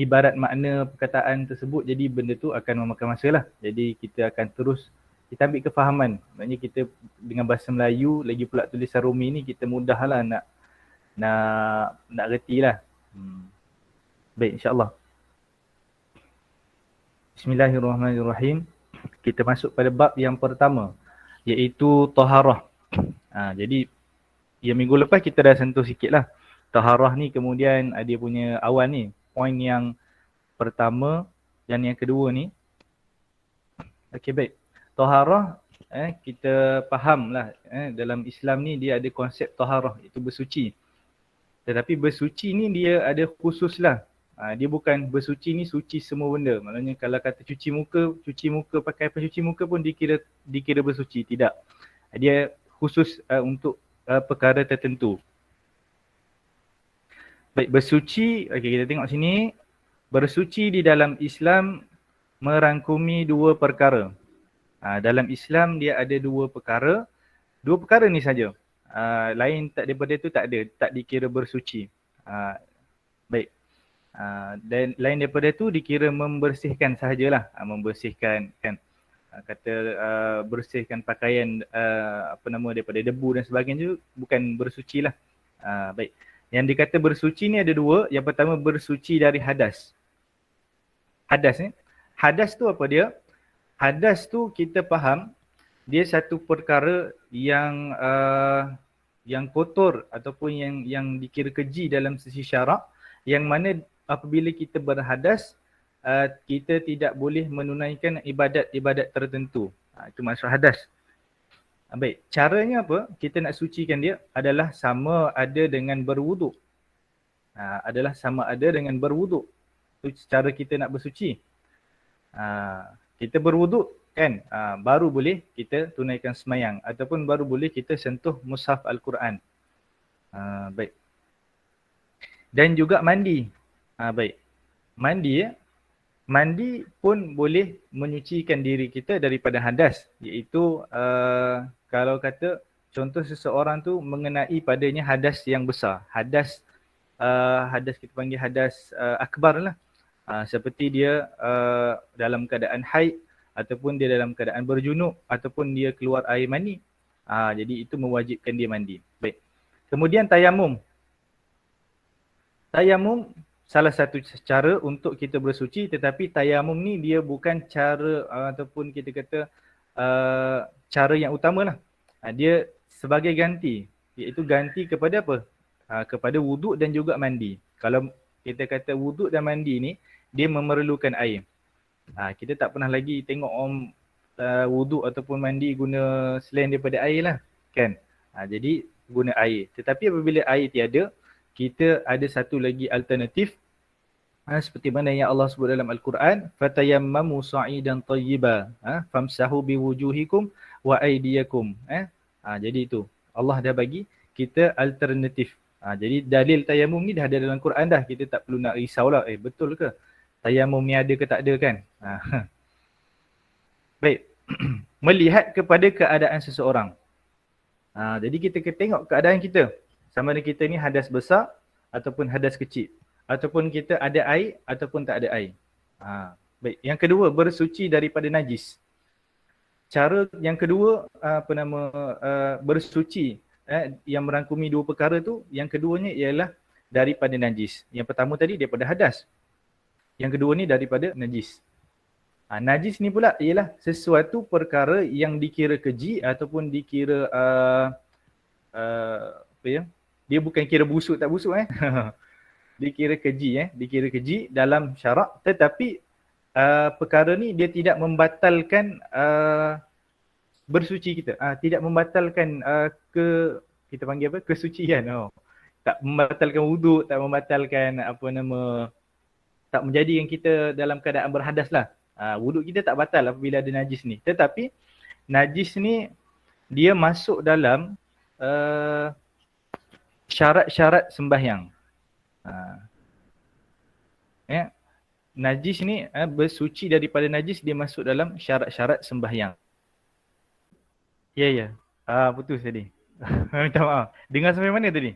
ibarat makna perkataan tersebut, jadi benda tu akan memakan masa lah. Jadi kita akan terus, kita ambil kefahaman. Maknanya kita dengan bahasa Melayu, lagi pula tulisan Rumi ni, kita mudah lah nak reti lah. Baik, insyaAllah. Bismillahirrahmanirrahim. Kita masuk pada bab yang pertama, iaitu taharah. Jadi, yang minggu lepas kita dah sentuh sikit lah. Taharah ni kemudian dia punya awal ni. Poin yang pertama dan yang kedua ni. Okey, baik. Taharah, kita faham lah. Dalam Islam ni dia ada konsep taharah, itu bersuci. Tetapi bersuci ni dia ada khusus lah. Dia bukan bersuci ni suci semua benda. Maknanya kalau kata cuci muka pakai pencuci muka pun dikira bersuci. Tidak. Dia khusus untuk perkara tertentu. Baik, bersuci, okey, kita tengok sini. Bersuci di dalam Islam merangkumi dua perkara. Dalam Islam dia ada dua perkara. Dua perkara ni saja. Lain tak daripada itu tak ada, tak dikira bersuci. Baik. Dan lain daripada itu dikira membersihkan sahajalah. Membersihkan kan. Kata bersihkan pakaian daripada debu dan sebagainya, bukan bersuci lah. Baik. Yang dikata bersuci ni ada dua. Yang pertama bersuci dari hadas. Hadas ni. Hadas tu apa dia? Hadas tu kita faham dia satu perkara yang kotor ataupun yang dikira keji dalam sisi syarak, yang mana apabila kita berhadas kita tidak boleh menunaikan ibadat-ibadat tertentu. Itu maksud hadas. Baik, caranya apa? Kita nak sucikan dia adalah sama ada dengan berwuduk. Adalah sama ada dengan berwuduk. Itu cara kita nak bersuci. Kita berwuduk kan, baru boleh kita tunaikan semayang ataupun baru boleh kita sentuh mushaf Al-Quran. Baik. Dan juga mandi. Baik. Mandi pun boleh menyucikan diri kita daripada hadas, iaitu kalau kata contoh seseorang tu mengenai padanya hadas yang besar. Hadas kita panggil hadas akbar lah. Seperti dia dalam keadaan haid, ataupun dia dalam keadaan berjunub, ataupun dia keluar air mani. Jadi itu mewajibkan dia mandi. Baik. Kemudian tayamum. Tayamum salah satu cara untuk kita bersuci, tetapi tayamum ni dia bukan cara ataupun kita kata cara yang utama lah. Dia sebagai ganti, iaitu ganti kepada apa? Kepada wuduk dan juga mandi. Kalau kita kata wuduk dan mandi ni, dia memerlukan air. Kita tak pernah lagi tengok orang wuduk ataupun mandi guna selain daripada air lah, kan? Jadi guna air. Tetapi apabila air tiada, kita ada satu lagi alternatif, seperti mana yang Allah sebut dalam Al-Quran, fatayammamu sa'idan tayyiba, famsahu biwujuhikum wa aydiyakum. Jadi itu Allah dah bagi kita alternatif. Jadi dalil tayamum ni dah ada dalam Quran dah. Kita tak perlu nak risaulah, betul ke tayamum ni ada ke tak ada kan. Baik. Melihat kepada keadaan seseorang. Jadi kita tengok keadaan kita. Sama ada kita ni hadas besar ataupun hadas kecil. Ataupun kita ada air ataupun tak ada air. Baik. Yang kedua, bersuci daripada najis. Cara yang kedua, bersuci yang merangkumi dua perkara tu, yang keduanya ialah daripada najis. Yang pertama tadi daripada hadas. Yang kedua ni daripada najis. Najis ni pula ialah sesuatu perkara yang dikira keji ataupun dikira dia bukan kira busuk tak busuk dikira keji dalam syarak, tetapi perkara ni dia tidak membatalkan bersuci kita. Tidak membatalkan kita panggil apa? Kesucian. Tak membatalkan wuduk, tak membatalkan tak menjadikan kita dalam keadaan berhadas lah. Wuduk kita tak batal apabila ada najis ni. Tetapi najis ni dia masuk dalam syarat-syarat sembahyang. Najis ni bersuci daripada najis, dia masuk dalam syarat-syarat sembahyang. Ya. Putus tadi. Minta maaf. Dengar sampai mana tadi?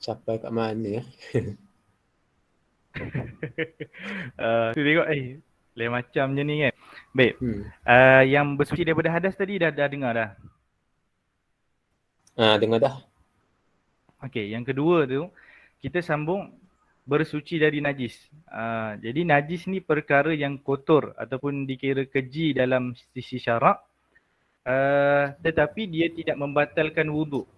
Sampai kat mana ya? Tu tengok lain macam je ni kan. Baik. Yang bersuci daripada hadas tadi dah dengar dah. Dengar dah. Okey, yang kedua tu kita sambung bersuci dari najis. Jadi najis ni perkara yang kotor ataupun dikira keji dalam sisi syarak. Tetapi dia tidak membatalkan wuduk.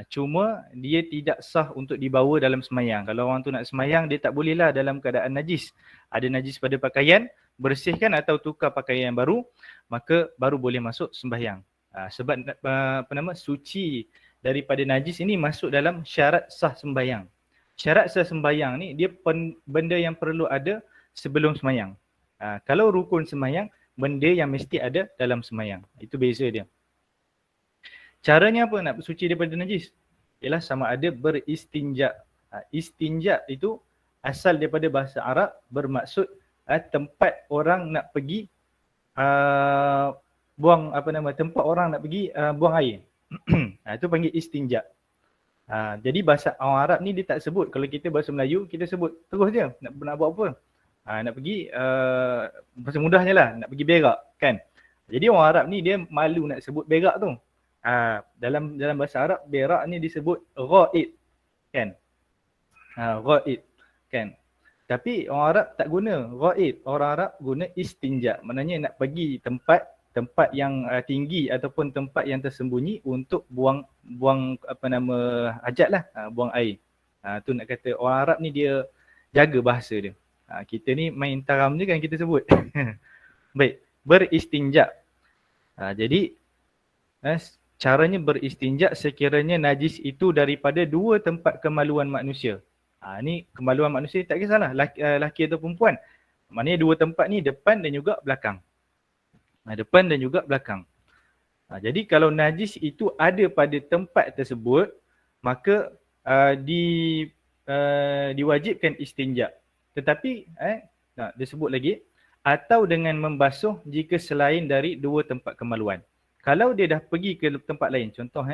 Cuma dia tidak sah untuk dibawa dalam semayang. Kalau orang tu nak semayang, dia tak bolehlah dalam keadaan najis. Ada najis pada pakaian, bersihkan atau tukar pakaian baru, maka baru boleh masuk sembahyang. Sebab suci daripada najis ini masuk dalam syarat sah sembahyang. Syarat sah sembahyang ni dia benda yang perlu ada sebelum sembahyang. Kalau rukun sembahyang, benda yang mesti ada dalam sembahyang. Itu beza dia. Caranya apa nak bersuci daripada najis? Ialah sama ada beristinja. Istinja itu asal daripada bahasa Arab bermaksud tempat orang nak pergi tempat orang nak pergi buang air. Itu panggil istinja. Jadi bahasa orang Arab ni dia tak sebut. Kalau kita bahasa Melayu, kita sebut terus je nak buat apa. Nak pergi bahasa mudahnya lah, nak pergi berak kan. Jadi orang Arab ni dia malu nak sebut berak tu. Dalam bahasa Arab berak ni disebut ghaid kan. Ghaid kan. Tapi orang Arab tak guna ghaid, orang Arab guna istinja. Maknanya nak pergi tempat yang tinggi ataupun tempat yang tersembunyi untuk buang hajat lah, buang air. Tu nak kata orang Arab ni dia jaga bahasa dia. Kita ni main taram je kan kita sebut. Baik, beristinja. Jadi caranya beristinja sekiranya najis itu daripada dua tempat kemaluan manusia. Ni kemaluan manusia tak kisahlah laki atau perempuan. Maknanya dua tempat ni depan dan juga belakang. Depan dan juga belakang. Jadi kalau najis itu ada pada tempat tersebut, maka diwajibkan istinja. Tetapi dia sebut lagi, atau dengan membasuh jika selain dari dua tempat kemaluan. Kalau dia dah pergi ke tempat lain, contoh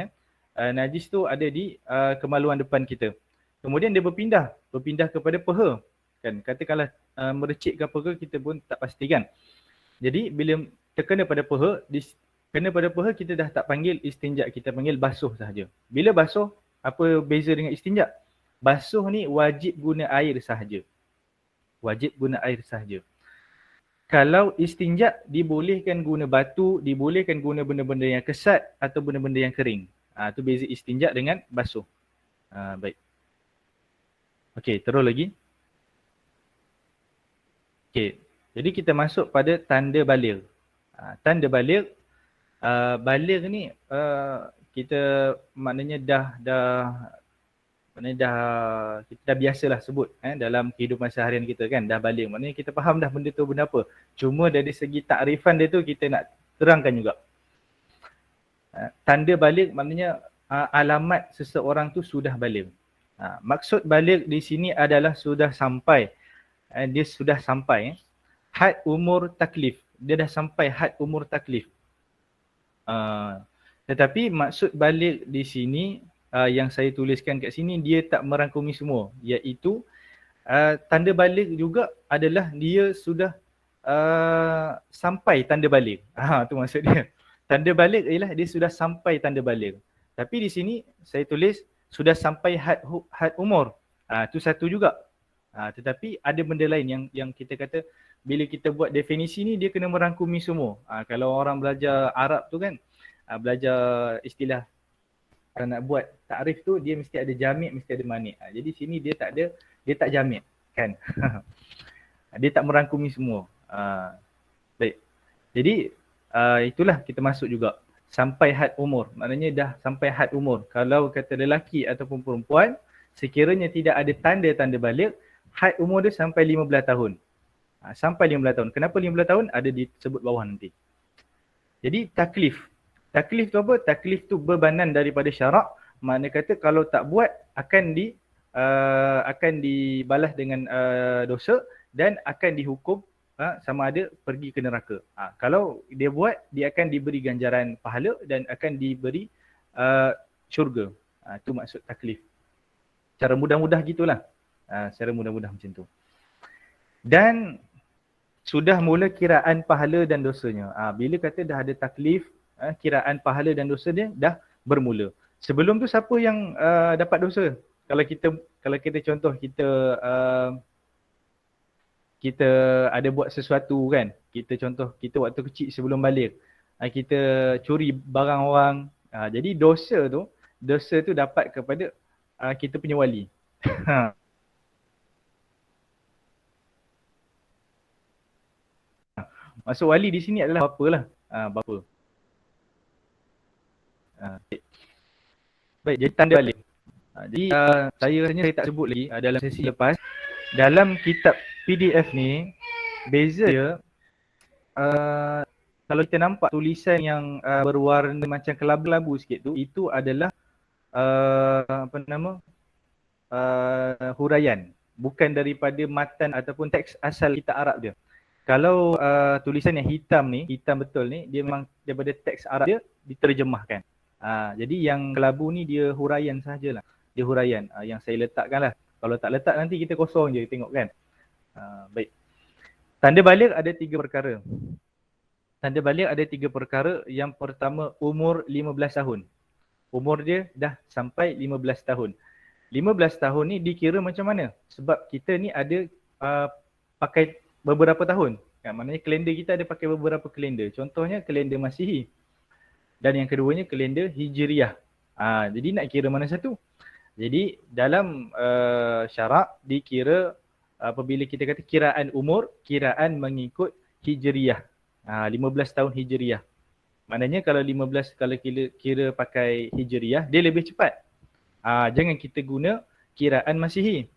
najis tu ada di kemaluan depan kita. Kemudian dia berpindah kepada peha. Kan katakanlah merecik ke apa ke, kita pun tak pastikan. Jadi bila terkena pada peha, kita dah tak panggil istinja, kita panggil basuh sahaja. Bila basuh, apa beza dengan istinja? Basuh ni wajib guna air sahaja. Wajib guna air sahaja. Kalau istinja dibolehkan guna batu, dibolehkan guna benda-benda yang kesat atau benda-benda yang kering. Tu beza istinja dengan basuh. Baik. Okey, terus lagi. Okey. Jadi kita masuk pada tanda baligh. Tanda baligh, baligh ni kita maknanya kita dah biasalah sebut dalam kehidupan seharian kita kan, dah baligh. Maknanya kita faham dah benda tu benda apa. Cuma dari segi takrifan dia tu kita nak terangkan juga. Tanda baligh maknanya alamat seseorang tu sudah baligh. Maksud baligh di sini adalah sudah sampai. Dia sudah sampai had umur taklif. Dia dah sampai had umur taklif. Tetapi maksud baligh di sini yang saya tuliskan kat sini, dia tak merangkumi semua. Iaitu tanda baligh juga adalah dia sudah sampai tanda baligh. Tu maksud dia. Tanda baligh ialah dia sudah sampai tanda baligh. Tapi di sini saya tulis sudah sampai had umur. Tu satu juga. Tetapi ada benda lain yang kita kata bila kita buat definisi ni dia kena merangkumi semua. Kalau orang belajar Arab tu kan, belajar istilah nak buat takrif tu dia mesti ada jamik, mesti ada manik. Jadi sini dia tak jamik kan. Dia tak merangkumi semua. Baik. Jadi itulah kita masuk juga sampai had umur. Maknanya dah sampai had umur. Kalau kata lelaki ataupun perempuan, sekiranya tidak ada tanda-tanda baligh, had umur dia sampai 15 tahun. Sampai 15 tahun. Kenapa 15 tahun? Ada disebut bawah nanti. Jadi taklif. Taklif tu apa? Taklif tu bebanan daripada syarak. Makna kata kalau tak buat akan dibalas dengan dosa dan akan dihukum sama ada pergi ke neraka. Kalau dia buat, dia akan diberi ganjaran pahala dan akan diberi syurga. Itu maksud taklif. Cara mudah-mudah gitulah. Secara mudah-mudah macam tu. Dan sudah mula kiraan pahala dan dosanya. Bila kata dah ada taklif, kiraan pahala dan dosa dia dah bermula. Sebelum tu siapa yang dapat dosa? Kalau kita contoh kita ada buat sesuatu kan. Kita waktu kecil sebelum balik, kita curi barang orang. Jadi dosa tu dapat kepada kita punya wali. Maksud wali di sini adalah bapa lah. Bapa. Baik, jadi tanda balik. Jadi saya rasanya saya tak sebut lagi dalam sesi lepas. Dalam kitab PDF ni, beza dia, kalau kita nampak tulisan yang berwarna macam kelabu-labu sikit tu, itu adalah huraian. Bukan daripada matan ataupun teks asal kitab Arab dia. Kalau tulisan yang hitam ni, hitam betul ni, dia memang daripada teks Arab dia diterjemahkan. Jadi yang kelabu ni dia huraian sahajalah. Dia huraian yang saya letakkan lah. Kalau tak letak nanti kita kosong je tengok kan. Baik. Tanda balik ada 3 perkara. Tanda balik ada 3 perkara. Yang pertama, umur 15 tahun. Umur dia dah sampai 15 tahun. 15 tahun ni dikira macam mana? Sebab kita ni ada pakai beberapa tahun. Maknanya kalender kita ada pakai beberapa kalender. Contohnya kalender Masihi. Dan yang keduanya kalender Hijriah. Jadi nak kira mana satu? Jadi dalam syarak dikira apabila kita kata kiraan umur, kiraan mengikut Hijriah. 15 tahun Hijriah. Maknanya kalau 15, kalau kira pakai Hijriah, dia lebih cepat. Jangan kita guna kiraan Masihi.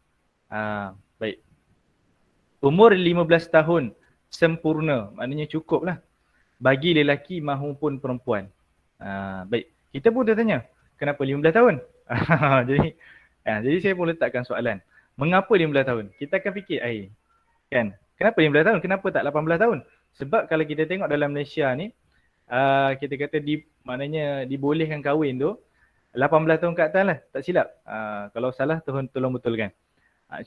Baik. Umur 15 tahun sempurna, maknanya cukup lah bagi lelaki maupun perempuan. Baik, kita pun tertanya, kenapa 15 tahun? Jadi saya pun letakkan soalan. Mengapa 15 tahun? Kita akan fikir, kan? Kenapa 15 tahun? Kenapa tak 18 tahun? Sebab kalau kita tengok dalam Malaysia ni, kita kata maknanya dibolehkan kahwin tu 18 tahun ke atas lah, tak silap. Kalau salah tolong betulkan.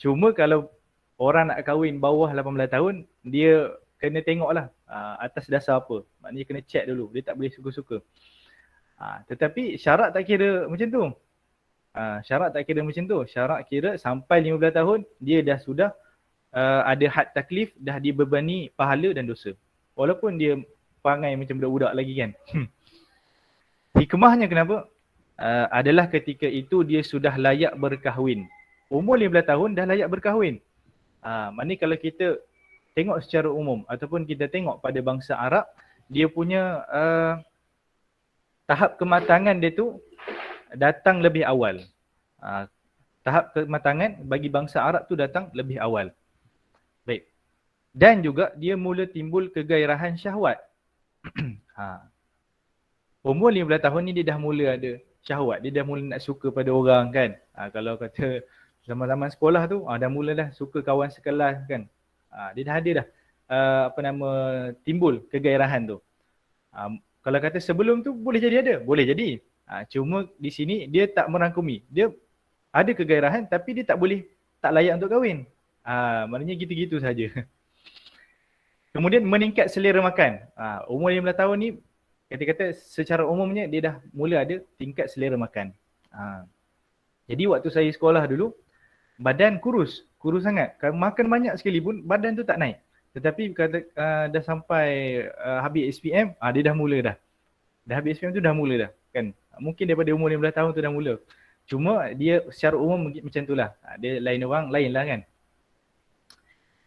Cuma kalau orang nak kahwin bawah 18 tahun, dia kena tengok lah atas dasar apa. Maknanya kena check dulu, dia tak boleh suka-suka. Tetapi syarat tak kira macam tu. Syarat tak kira macam tu. Syarat kira sampai 15 tahun, dia dah sudah ada had taklif, dah dibebani pahala dan dosa. Walaupun dia perangai macam budak-budak lagi kan. Hikmahnya kenapa? Adalah ketika itu dia sudah layak berkahwin. Umur 15 tahun dah layak berkahwin. Maknanya kalau kita tengok secara umum ataupun kita tengok pada bangsa Arab, dia punya tahap kematangan dia tu datang lebih awal. Tahap kematangan bagi bangsa Arab tu datang lebih awal. Baik. Dan juga dia mula timbul kegairahan syahwat. Umur 15 tahun ni dia dah mula ada syahwat. Dia dah mula nak suka pada orang kan. Kalau kata zaman-zaman sekolah tu, dah mula dah suka kawan sekelas kan. Dia dah ada dah timbul kegairahan tu. Kalau kata sebelum tu boleh jadi ada, boleh jadi. Cuma di sini dia tak merangkumi. Dia ada kegairahan tapi dia tak layak untuk kahwin. Maknanya gitu-gitu saja. Kemudian meningkat selera makan. Umur 15 tahun ni kata-kata secara umumnya dia dah mula ada tingkat selera makan. Jadi waktu saya sekolah dulu, badan kurus sangat. Makan banyak sekalipun badan tu tak naik. Tetapi kata dah sampai habis SPM, dia dah mula dah. Dah habis SPM tu dah mula dah kan. Mungkin daripada umur 15 tahun tu dah mula. Cuma dia secara umum macam itulah. Dia lain orang, lain lah kan.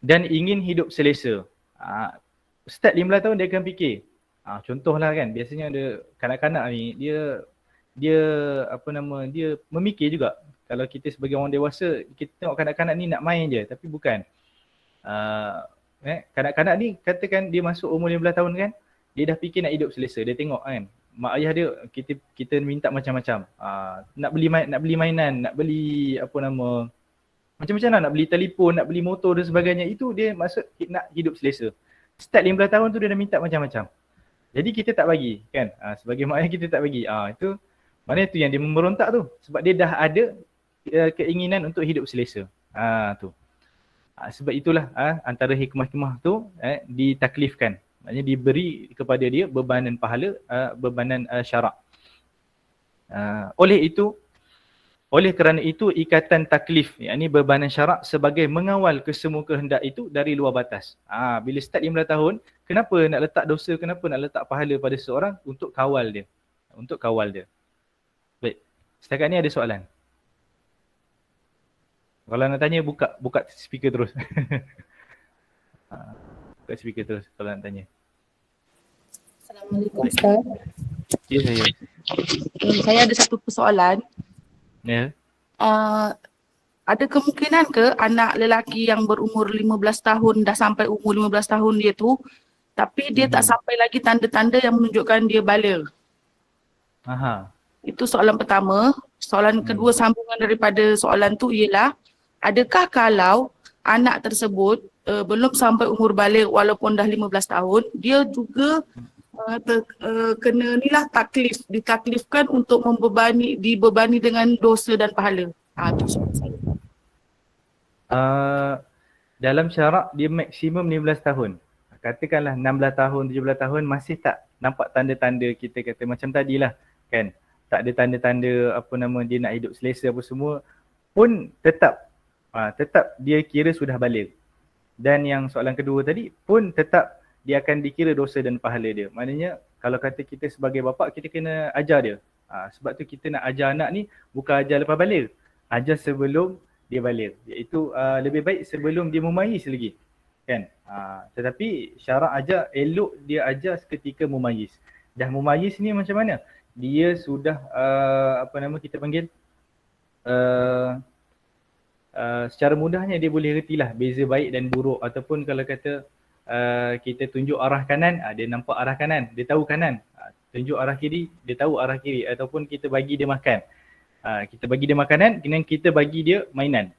Dan ingin hidup selesa. Start 15 tahun dia akan fikir. Contohlah kan, biasanya ada kanak-kanak ni dia memikir juga. Kalau kita sebagai orang dewasa, kita tengok kanak-kanak ni nak main je, tapi bukan. Kanak-kanak ni katakan dia masuk umur 15 tahun kan, dia dah fikir nak hidup selesa. Dia tengok kan, mak ayah dia kita minta macam-macam. Nak beli mainan, nak beli macam-macam lah, nak beli telefon, nak beli motor dan sebagainya. Itu dia maksud nak hidup selesa. Start 15 tahun tu dia dah minta macam-macam. Jadi kita tak bagi kan. Sebagai mak ayah kita tak bagi. Itu maknanya tu yang dia memberontak tu. Sebab dia dah ada keinginan untuk hidup selesa. Tu. Sebab itulah antara hikmah-hikmah tu ditaklifkan. Maknanya diberi kepada dia bebanan pahala, bebanan syarak. Oleh kerana itu ikatan taklif, yakni bebanan syarak sebagai mengawal kesemua kehendak itu dari luar batas. Bila start 15 tahun, kenapa nak letak dosa, kenapa nak letak pahala pada seseorang? Untuk kawal dia. Untuk kawal dia. Baik. Setakat ni ada soalan? Kalau nak tanya, buka speaker terus. Buka speaker terus kalau nak tanya. Assalamualaikum Ustaz. Ya, saya. Saya ada satu persoalan. Ya. Ada kemungkinan ke anak lelaki yang berumur 15 tahun dah sampai umur 15 tahun dia tu, tapi dia tak sampai lagi tanda-tanda yang menunjukkan dia balik? Itu soalan pertama. Soalan kedua sambungan daripada soalan tu ialah, adakah kalau anak tersebut belum sampai umur balik walaupun dah 15 tahun, dia juga kena nilah taklif, ditaklifkan untuk dibebani dengan dosa dan pahala? Itu soalan saya. Dalam syarak dia maksimum 15 tahun. Katakanlah 16 tahun, 17 tahun masih tak nampak tanda-tanda kita kata macam tadilah kan. Tak ada tanda-tanda dia nak hidup selesa apa semua pun tetap dia kira sudah balik. Dan yang soalan kedua tadi pun tetap dia akan dikira dosa dan pahala dia. Maknanya kalau kata kita sebagai bapa, kita kena ajar dia. Sebab tu kita nak ajar anak ni bukan ajar lepas balik. Ajar sebelum dia balik. Iaitu lebih baik sebelum dia mumayyiz lagi. Kan? Tetapi syarak ajar, elok dia ajar ketika mumayyiz. Dah mumayyiz ni macam mana? Dia sudah kita panggil secara mudahnya dia boleh retilah beza baik dan buruk, ataupun kalau kata kita tunjuk arah kanan, dia nampak arah kanan, dia tahu kanan. Tunjuk arah kiri, dia tahu arah kiri. Ataupun kita bagi dia makan, kita bagi dia makanan, kemudian kita bagi dia mainan.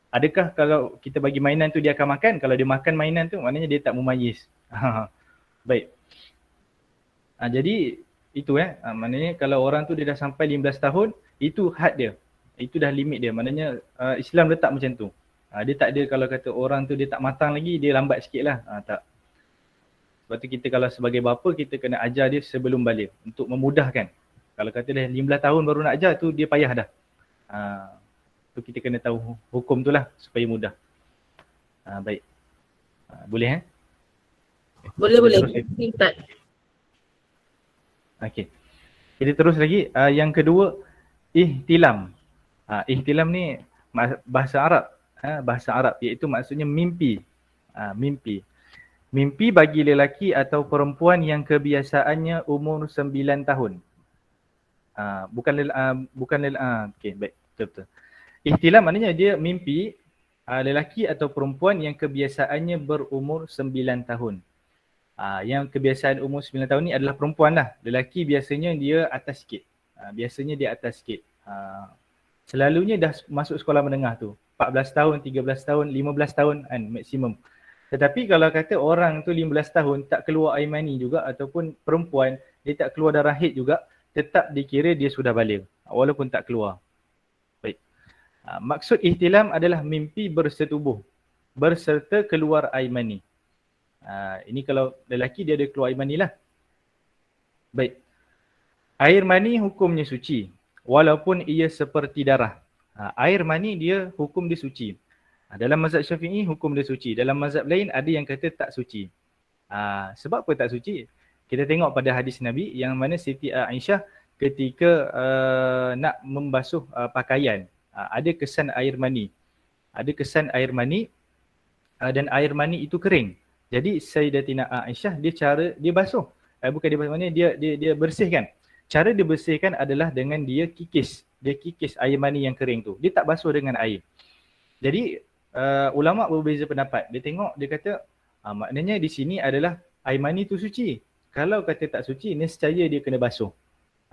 Adakah kalau kita bagi mainan tu dia akan makan? Kalau dia makan mainan tu maknanya dia tak mumayyiz. Baik. Jadi itu maknanya kalau orang tu dia dah sampai 15 tahun, itu had dia. Itu dah limit dia. Maknanya Islam letak macam tu. Dia tak ada kalau kata orang tu dia tak matang lagi, dia lambat sikit lah. Tak. Sebab tu kita kalau sebagai bapa, kita kena ajar dia sebelum balik untuk memudahkan. Kalau kata dah 15 tahun baru nak ajar tu, dia payah dah. Tu kita kena tahu hukum tu lah supaya mudah. Baik. Boleh Boleh. Okey. Kita terus lagi. Yang kedua, ihtilam. Ihtilam ni bahasa Arab. Bahasa Arab iaitu maksudnya mimpi. Mimpi bagi lelaki atau perempuan yang kebiasaannya umur 9 tahun. Okey, baik. Betul. Ihtilam maknanya dia mimpi lelaki atau perempuan yang kebiasaannya berumur 9 tahun. Yang kebiasaan umur 9 tahun ni adalah perempuan lah. Lelaki biasanya dia atas sikit. Selalunya dah masuk sekolah menengah tu. 14 tahun, 13 tahun, 15 tahun kan maksimum. Tetapi kalau kata orang tu 15 tahun tak keluar air mani juga, ataupun perempuan dia tak keluar darah haid juga, tetap dikira dia sudah balik walaupun tak keluar. Baik. Maksud ihtilam adalah mimpi bersetubuh berserta keluar air mani. Ini kalau lelaki dia ada keluar air mani lah. Baik. Air mani hukumnya suci walaupun ia seperti darah. Air mani dia hukum dia suci. Dalam mazhab Syafi'i hukum dia suci. Dalam mazhab lain ada yang kata tak suci. Sebab apa tak suci? Kita tengok pada hadis Nabi yang mana Siti Aisyah ketika nak membasuh pakaian, ada kesan air mani. Dan air mani itu kering. Jadi Sayyidatina Aisyah dia basuh. Bukan dia basuh, maknanya dia bersihkan. Cara dia bersihkan adalah dengan dia kikis. Dia kikis air mani yang kering tu. Dia tak basuh dengan air. Jadi ulama berbeza pendapat. Dia tengok, dia kata maknanya di sini adalah air mani tu suci. Kalau kata tak suci, nescaya dia kena basuh.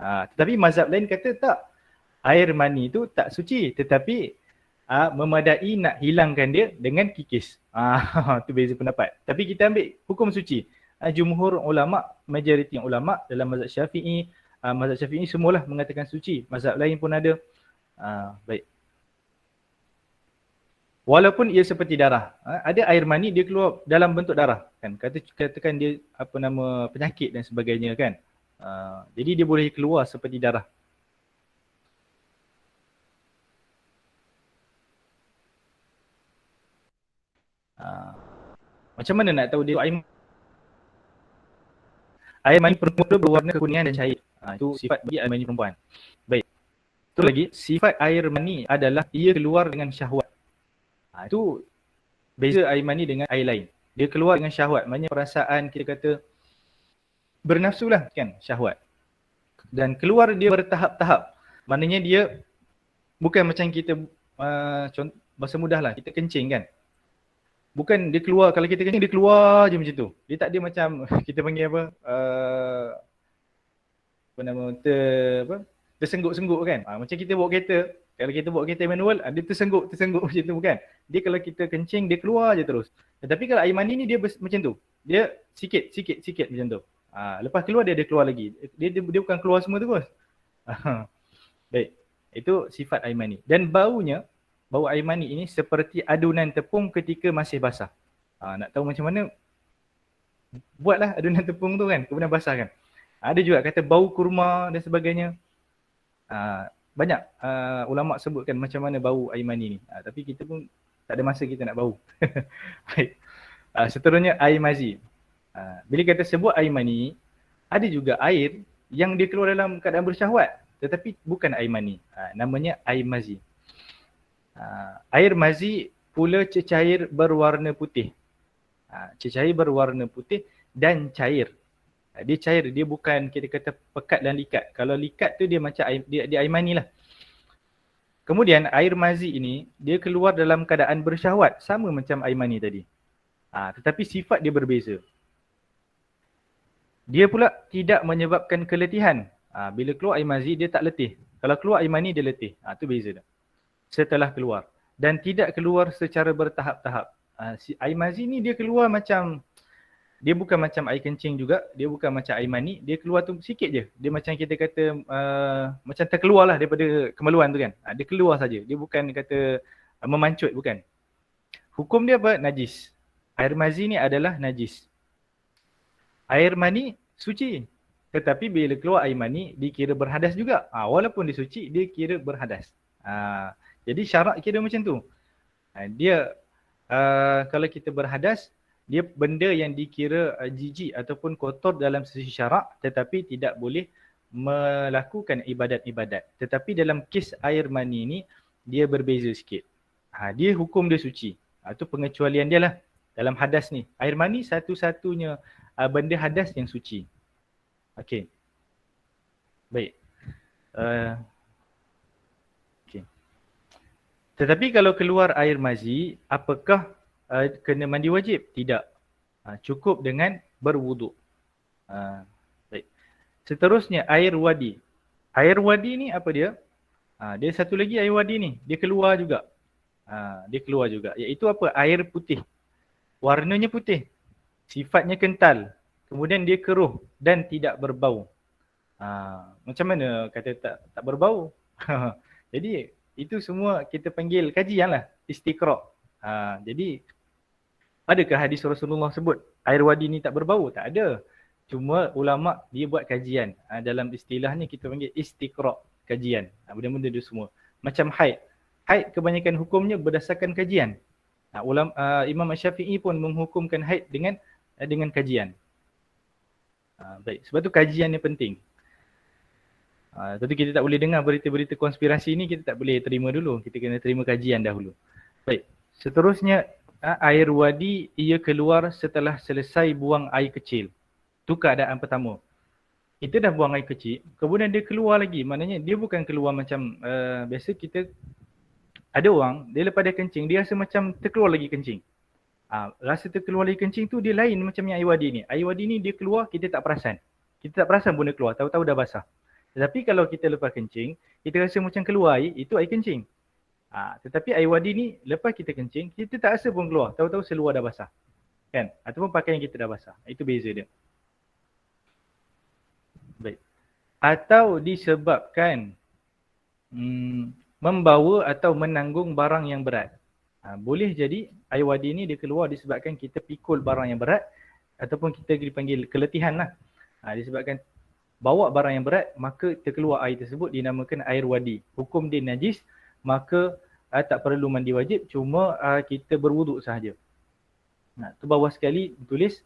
Tetapi mazhab lain kata tak. Air mani tu tak suci, tetapi memadai nak hilangkan dia dengan kikis. Tu beza pendapat. Tapi kita ambil hukum suci. Jumhur ulama, majoriti ulama dalam mazhab Syafi'i semualah mengatakan suci. Mazhab lain pun ada. Baik. walaupun ia seperti darah. Ada air mani dia keluar dalam bentuk darah kan. Katakan dia apa nama penyakit dan sebagainya kan. Jadi dia boleh keluar seperti darah. Macam mana nak tahu dia air mani perempuan tu berwarna kekuningan dan cair. Itu sifat bagi air mani perempuan. Baik. Satu lagi, sifat air mani adalah ia keluar dengan syahwat. Itu beza air mani dengan air lain. Dia keluar dengan syahwat. Maknanya perasaan kita kata bernafsu lah kan, syahwat. Dan keluar dia bertahap-tahap. Maknanya dia bukan macam kita, bahasa mudah lah, kita kencing kan. Bukan dia keluar, kalau kita kencing dia keluar je macam tu. Dia tak dia macam kita panggil apa, apa nama, tersengguk-sengguk kan. Macam kita bawa kereta, kalau kita bawa kereta manual, dia tersengguk macam tu bukan. Dia kalau kita kencing dia keluar je terus. Tapi kalau air mani ni dia macam tu. Dia sikit macam tu. Lepas keluar dia keluar lagi. Dia bukan keluar semua tu bos. Baik. Itu sifat air mani. Dan baunya, bau air mani ini seperti adunan tepung ketika masih basah. Nak tahu macam mana? Buatlah adunan tepung tu kan, kemudian basah kan. Ada juga kata bau kurma dan sebagainya. Banyak ulama' sebutkan macam mana bau air mani ni. Tapi kita pun tak ada masa kita nak bau. Baik. Seterusnya air mazi. Bila kata sebut air mani, ada juga air yang dia keluar dalam keadaan bersyahwat tetapi bukan air mani. Namanya air mazi. Air mazi pula cecair berwarna putih. Cecair berwarna putih dan cair. Dia cair, dia bukan kita kata pekat dan likat. Kalau likat tu dia macam air, dia air mani lah. Kemudian air mazi ini dia keluar dalam keadaan bersyahwat sama macam air mani tadi. Tetapi sifat dia berbeza. Dia pula tidak menyebabkan keletihan. Bila keluar air mazi dia tak letih. Kalau keluar air mani dia letih. Tu beza dah. Setelah keluar. Dan tidak keluar secara bertahap-tahap. Air mazi ni dia keluar macam, dia bukan macam air kencing juga, dia bukan macam air mani, dia keluar tu sikit je. Dia macam kita kata macam terkeluar lah daripada kemaluan tu kan. Dia keluar saja. Dia bukan kata memancut, bukan. Hukum dia apa? Najis. Air mazi ni adalah najis. Air mani suci. Tetapi bila keluar air mani dikira berhadas juga. Walaupun dia suci dia kira berhadas. Jadi syarat kira macam tu. Dia kalau kita berhadas, dia benda yang dikira jijik ataupun kotor dalam sisi syarak tetapi tidak boleh melakukan ibadat-ibadat. Tetapi dalam kes air mani ni dia berbeza sikit. Dia hukum dia suci. Itu pengecualian dia lah dalam hadas ni. Air mani satu-satunya benda hadas yang suci. Okey. Baik. Tetapi kalau keluar air mazi, apakah kena mandi wajib? Tidak. Cukup dengan berwuduk. Baik. Seterusnya air wadi. Air wadi ni apa dia? Dia satu lagi air wadi ni. Dia keluar juga. Dia keluar juga. Iaitu apa? Air putih. Warnanya putih. Sifatnya kental. Kemudian dia keruh dan tidak berbau. Macam mana kata tak berbau? Jadi itu semua kita panggil kajian lah, istiqra'. Jadi adakah hadis Rasulullah sebut air wadi ni tak berbau? Tak ada. Cuma ulama' dia buat kajian. Dalam istilahnya kita panggil istiqra', kajian. Benda-benda dia semua. Macam haid. Haid kebanyakan hukumnya berdasarkan kajian. Imam Syafi'i pun menghukumkan haid dengan kajian. Baik, sebab tu kajian ni penting. Tentu kita tak boleh dengar berita-berita konspirasi ni, kita tak boleh terima dulu. Kita kena terima kajian dahulu. Baik, seterusnya air wadi ia keluar setelah selesai buang air kecil. Itu keadaan pertama. Kita dah buang air kecil, kemudian dia keluar lagi. Maknanya dia bukan keluar macam biasa kita, ada orang, dia lepas dia kencing, dia rasa macam terkeluar lagi kencing. Rasa terkeluar lagi kencing tu dia lain macam yang air wadi ni. Air wadi ni dia keluar, kita tak perasan. Kita tak perasan pun dia keluar, tahu-tahu dah basah. Tetapi kalau kita lepas kencing, kita rasa macam keluar air, itu air kencing. Tetapi air wadi ni, lepas kita kencing, kita tak rasa pun keluar. Tahu-tahu seluar dah basah. Kan? Ataupun pakaian kita dah basah. Itu beza dia. Baik. Atau disebabkan membawa atau menanggung barang yang berat. Boleh jadi air wadi ni dia keluar disebabkan kita pikul barang yang berat ataupun kita dipanggil keletihan lah. Disebabkan bawa barang yang berat, maka terkeluar air tersebut, dinamakan air wadi. Hukum dia najis, maka tak perlu mandi wajib, cuma kita berwuduk sahaja. Tu bawah sekali tulis,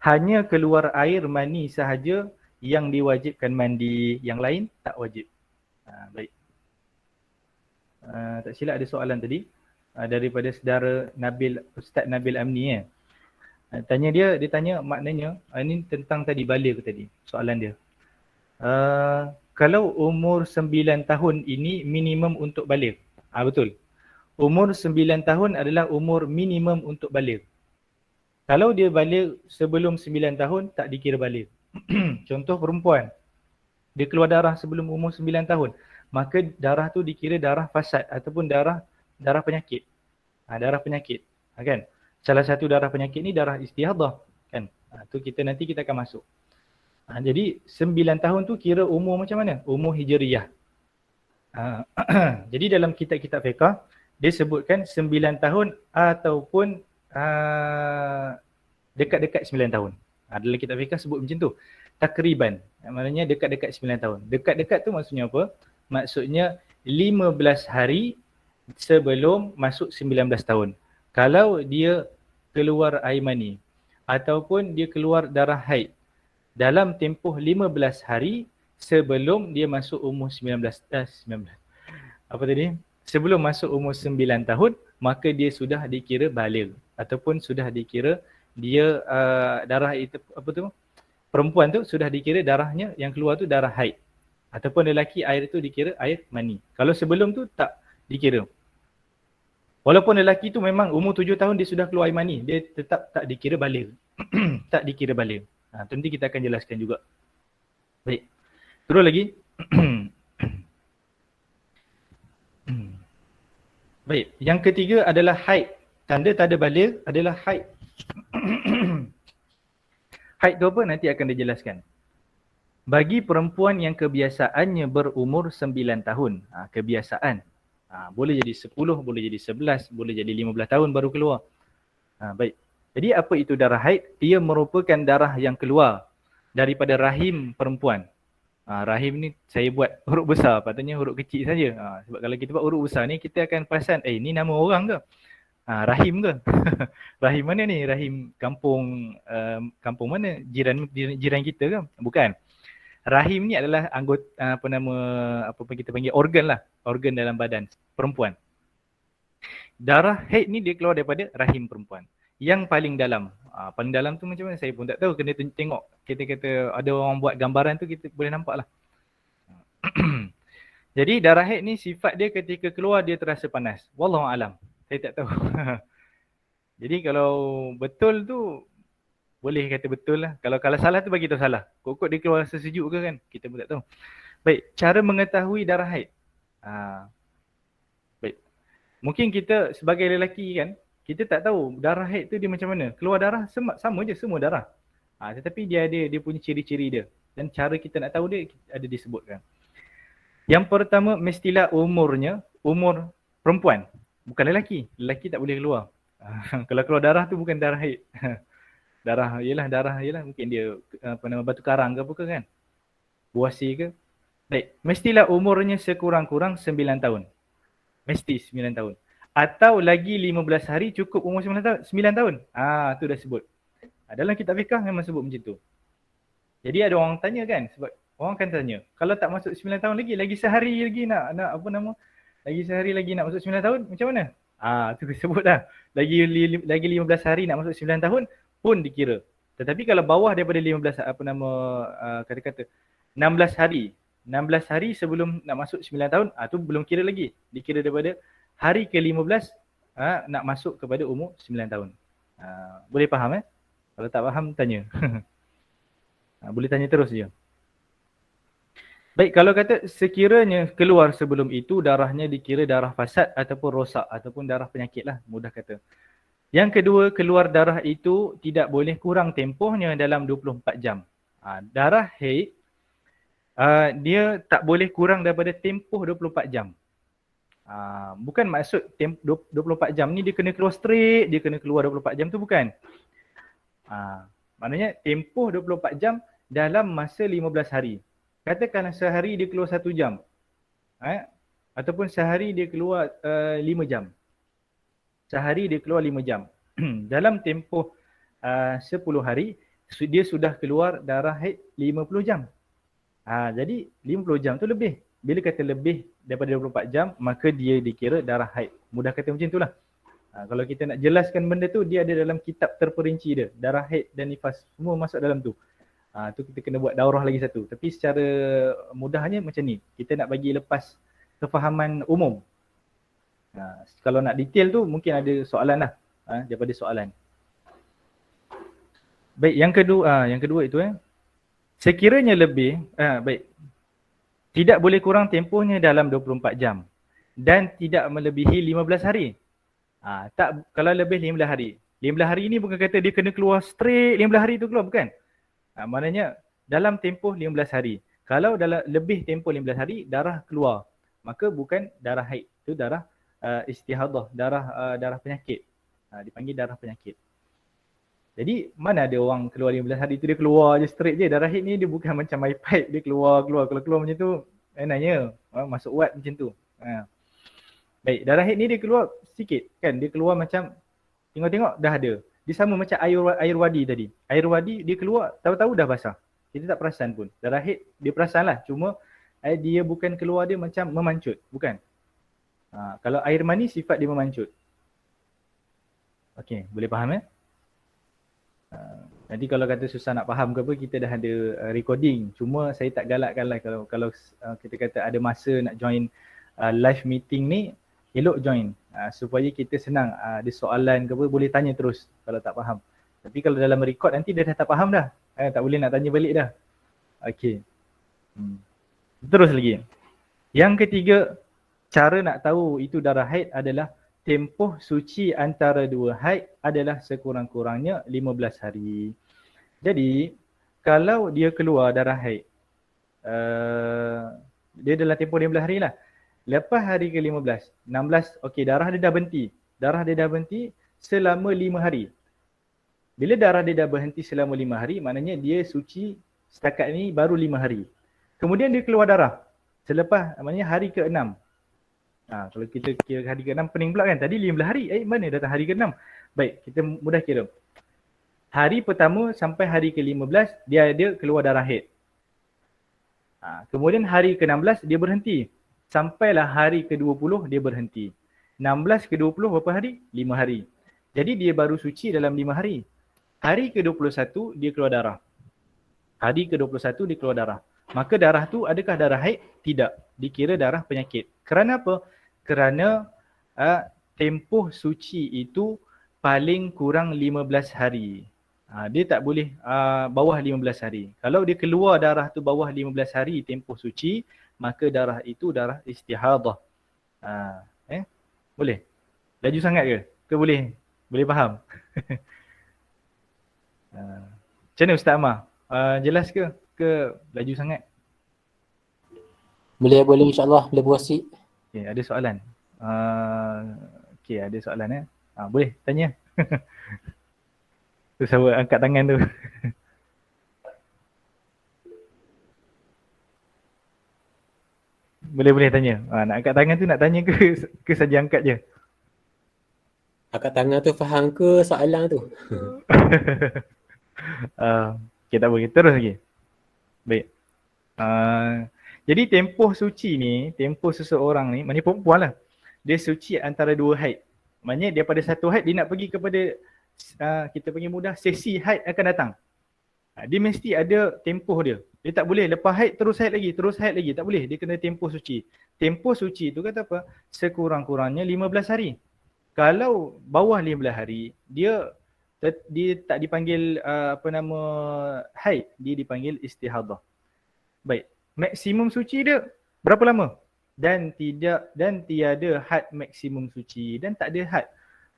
hanya keluar air mani sahaja yang diwajibkan mandi, yang lain tak wajib. Baik. Tak silap ada soalan tadi daripada saudara Nabil, Ustaz Nabil Amni. Dia tanya maknanya, ini tentang tadi baligh tadi, soalan dia. Kalau umur 9 tahun ini minimum untuk baligh. Betul. Umur 9 tahun adalah umur minimum untuk baligh. Kalau dia baligh sebelum 9 tahun, tak dikira baligh. Contoh perempuan, dia keluar darah sebelum umur 9 tahun, maka darah tu dikira darah fasad ataupun darah penyakit. Darah penyakit, kan? Salah satu darah penyakit ni darah istihadah, kan? Tu nanti kita akan masuk. Jadi 9 tahun tu kira umur macam mana? Umur hijriyah. Jadi dalam kitab-kitab fiqh dia sebutkan 9 tahun ataupun dekat-dekat 9 tahun. Dalam kitab fiqh sebut macam tu. Takriban, maknanya dekat-dekat 9 tahun. Dekat-dekat tu maksudnya apa? Maksudnya 15 hari sebelum masuk 19 tahun. Kalau dia keluar air mani ataupun dia keluar darah haid dalam tempoh 15 hari sebelum dia masuk umur 19. Apa tadi? Sebelum masuk umur 9 tahun, maka dia sudah dikira baligh ataupun sudah dikira dia darah itu apa tu? Perempuan tu sudah dikira darahnya yang keluar tu darah haid. Ataupun lelaki air tu dikira air mani. Kalau sebelum tu tak dikira. Walaupun lelaki tu memang umur 7 tahun dia sudah keluar air mani, dia tetap tak dikira baligh. Tak dikira baligh. Nanti kita akan jelaskan juga. Baik. Terus lagi. Baik. Yang ketiga adalah haid. Tanda tak ada baligh adalah haid. Haid tu apa? Nanti akan dijelaskan. Bagi perempuan yang kebiasaannya berumur 9 tahun. Kebiasaan. Boleh jadi 10, boleh jadi 11, boleh jadi 15 tahun baru keluar. Baik. Jadi apa itu darah haid? Dia merupakan darah yang keluar daripada rahim perempuan. Rahim ni saya buat huruf besar, patutnya huruf kecil saja. Sebab kalau kita buat huruf besar ni kita akan perasan, ni nama orang ke? Rahim ke? Rahim mana ni? Rahim kampung mana? Jiran kita ke? Bukan. Rahim ni adalah anggota apa kita panggil organ lah, organ dalam badan perempuan. Darah haid ni dia keluar daripada rahim perempuan. Yang paling dalam. Paling dalam tu macam mana saya pun tak tahu, kena tengok. Kita kata ada orang buat gambaran tu kita boleh nampak lah. Jadi darah haid ni sifat dia ketika keluar dia terasa panas. Wallahu alam. Saya tak tahu. Jadi kalau betul tu boleh kata betul lah. Kalau salah tu bagi tahu salah. Kok dia keluar rasa sejuk ke kan? Kita pun tak tahu. Baik, cara mengetahui darah haid. Baik. Mungkin kita sebagai lelaki kan, kita tak tahu darah haid tu dia macam mana. Keluar darah sama je semua darah. Tetapi dia punya ciri-ciri dia. Dan cara kita nak tahu dia ada disebutkan. Yang pertama mestilah umurnya, umur perempuan. Bukan lelaki. Lelaki tak boleh keluar. Kalau keluar darah tu bukan darah haid. Darah ialah mungkin dia batu karang ke apa ke kan. Buasi ke. Baik, mestilah umurnya sekurang-kurang 9 tahun. Mesti 9 tahun. Atau lagi 15 hari cukup umur 9 tahun. Tu dah sebut. Dalam kitab fiqh memang sebut macam tu. Jadi ada orang tanya kan, sebab orang kan tanya, kalau tak masuk 9 tahun lagi sehari lagi nak lagi sehari lagi nak masuk 9 tahun macam mana? Tu disebut dah. Lagi 15 hari nak masuk 9 tahun pun dikira. Tetapi kalau bawah daripada 15 kata-kata 16 hari sebelum nak masuk 9 tahun, tu belum kira lagi. Dikira daripada hari ke-15 nak masuk kepada umur 9 tahun. Boleh faham Kalau tak faham tanya. Boleh tanya terus je. Baik, kalau kata sekiranya keluar sebelum itu darahnya dikira darah fasad ataupun rosak ataupun darah penyakit lah, mudah kata. Yang kedua, keluar darah itu tidak boleh kurang tempohnya dalam 24 jam. Darah haid, dia tak boleh kurang daripada tempoh 24 jam. Bukan maksud 24 jam ni dia kena keluar straight, dia kena keluar 24 jam tu bukan. Maknanya tempoh 24 jam dalam masa 15 hari. Katakanlah sehari dia keluar 1 jam. Ataupun sehari dia keluar 5 jam. Sehari dia keluar 5 jam. Dalam tempoh 10 hari, dia sudah keluar darah haid 50 jam. Jadi 50 jam tu lebih. Bila kata lebih daripada 24 jam, maka dia dikira darah haid. Mudah kata macam itulah. Kalau kita nak jelaskan benda tu, dia ada dalam kitab terperinci dia. Darah haid dan nifas, semua masuk dalam tu. Tu kita kena buat daurah lagi satu. Tapi secara mudahnya macam ni. Kita nak bagi lepas kefahaman umum. Kalau nak detail tu mungkin ada soalan lah. Daripada soalan. Baik, yang kedua itu sekiranya lebih, baik. Tidak boleh kurang tempohnya dalam 24 jam. Dan tidak melebihi 15 hari. Kalau lebih 15 hari. 15 hari ni bukan kata dia kena keluar straight 15 hari tu keluar, bukan. Maknanya dalam tempoh 15 hari. Kalau dalam lebih tempoh 15 hari, darah keluar. Maka bukan darah haid. Itu darah istihadah, darah penyakit. Dipanggil darah penyakit. Jadi mana ada orang keluar 15 hari tu dia keluar je straight je. Darah haid ni dia bukan macam my pipe, dia keluar. Kalau keluar macam tu, enaknya masuk uat macam tu. Baik, darah haid ni dia keluar sikit kan. Dia keluar macam tengok-tengok dah ada. Dia sama macam air wadi tadi. Air wadi dia keluar tahu-tahu dah basah. Kita tak perasan pun. Darah haid dia perasan lah. Cuma dia bukan keluar dia macam memancut. Bukan. Kalau air mani sifat dia memancut. Okey, boleh faham nanti kalau kata susah nak faham ke apa, kita dah ada recording. Cuma saya tak galakkan lah kalau kita kata ada masa nak join live meeting ni, elok join supaya kita senang. Ada soalan ke apa boleh tanya terus kalau tak faham. Tapi kalau dalam record nanti dia dah tak faham dah. Tak boleh nak tanya balik dah. Okey. Terus lagi. Yang ketiga, cara nak tahu itu darah haid adalah tempoh suci antara dua haid adalah sekurang-kurangnya 15 hari. Jadi, kalau dia keluar darah haid, dia dalam tempoh 15 hari lah. Lepas hari ke-15, 16, okey, darah dia dah berhenti. Darah dia dah berhenti selama 5 hari. Bila darah dia dah berhenti selama 5 hari, maknanya dia suci setakat ni baru 5 hari. Kemudian dia keluar darah. Selepas, maknanya hari ke-6. Kalau kita kira hari ke-6 pening pula kan. Tadi 15 hari. Mana datang hari ke-6? Baik, kita mudah kira. Hari pertama sampai hari ke-15 dia ada keluar darah haid. Kemudian hari ke-16 dia berhenti. Sampailah hari ke-20 dia berhenti. 16 ke-20 berapa hari? 5 hari. Jadi dia baru suci dalam 5 hari. Hari ke-21 dia keluar darah. Hari ke-21 dia keluar darah. Maka darah tu adakah darah haid? Tidak. Dikira darah penyakit. Kerana apa? Kerana tempoh suci itu paling kurang 15 hari. Dia tak boleh bawah 15 hari. Kalau dia keluar darah tu bawah 15 hari tempoh suci, maka darah itu darah istihadah. Boleh? Laju sangat ke? Ke boleh? Boleh faham? Macam mana Ustaz Amar? Jelas ke? Ke laju sangat? Boleh insyaAllah. Boleh berkongsi. Okay, ada soalan. Okay, ada soalan boleh tanya. Tu siapa angkat tangan tu. Boleh tanya. Nak angkat tangan tu nak tanya ke saja angkat je? Angkat tangan tu faham ke soalan tu? Okay, tak apa. Terus lagi. Baik. Jadi tempoh suci ni, tempoh seseorang ni, maknanya perempuan lah. Dia suci antara dua haid. Maknanya daripada satu haid dia nak pergi kepada, kita panggil mudah, sesi haid akan datang. Dia mesti ada tempoh dia. Dia tak boleh lepas haid terus haid lagi. Tak boleh. Dia kena tempoh suci. Tempoh suci tu kata apa? Sekurang-kurangnya 15 hari. Kalau bawah 15 hari, dia tak dipanggil haid. Dia dipanggil istihadah. Baik. Maksimum suci dia berapa lama? Dan tiada had maksimum suci. Dan tak ada had.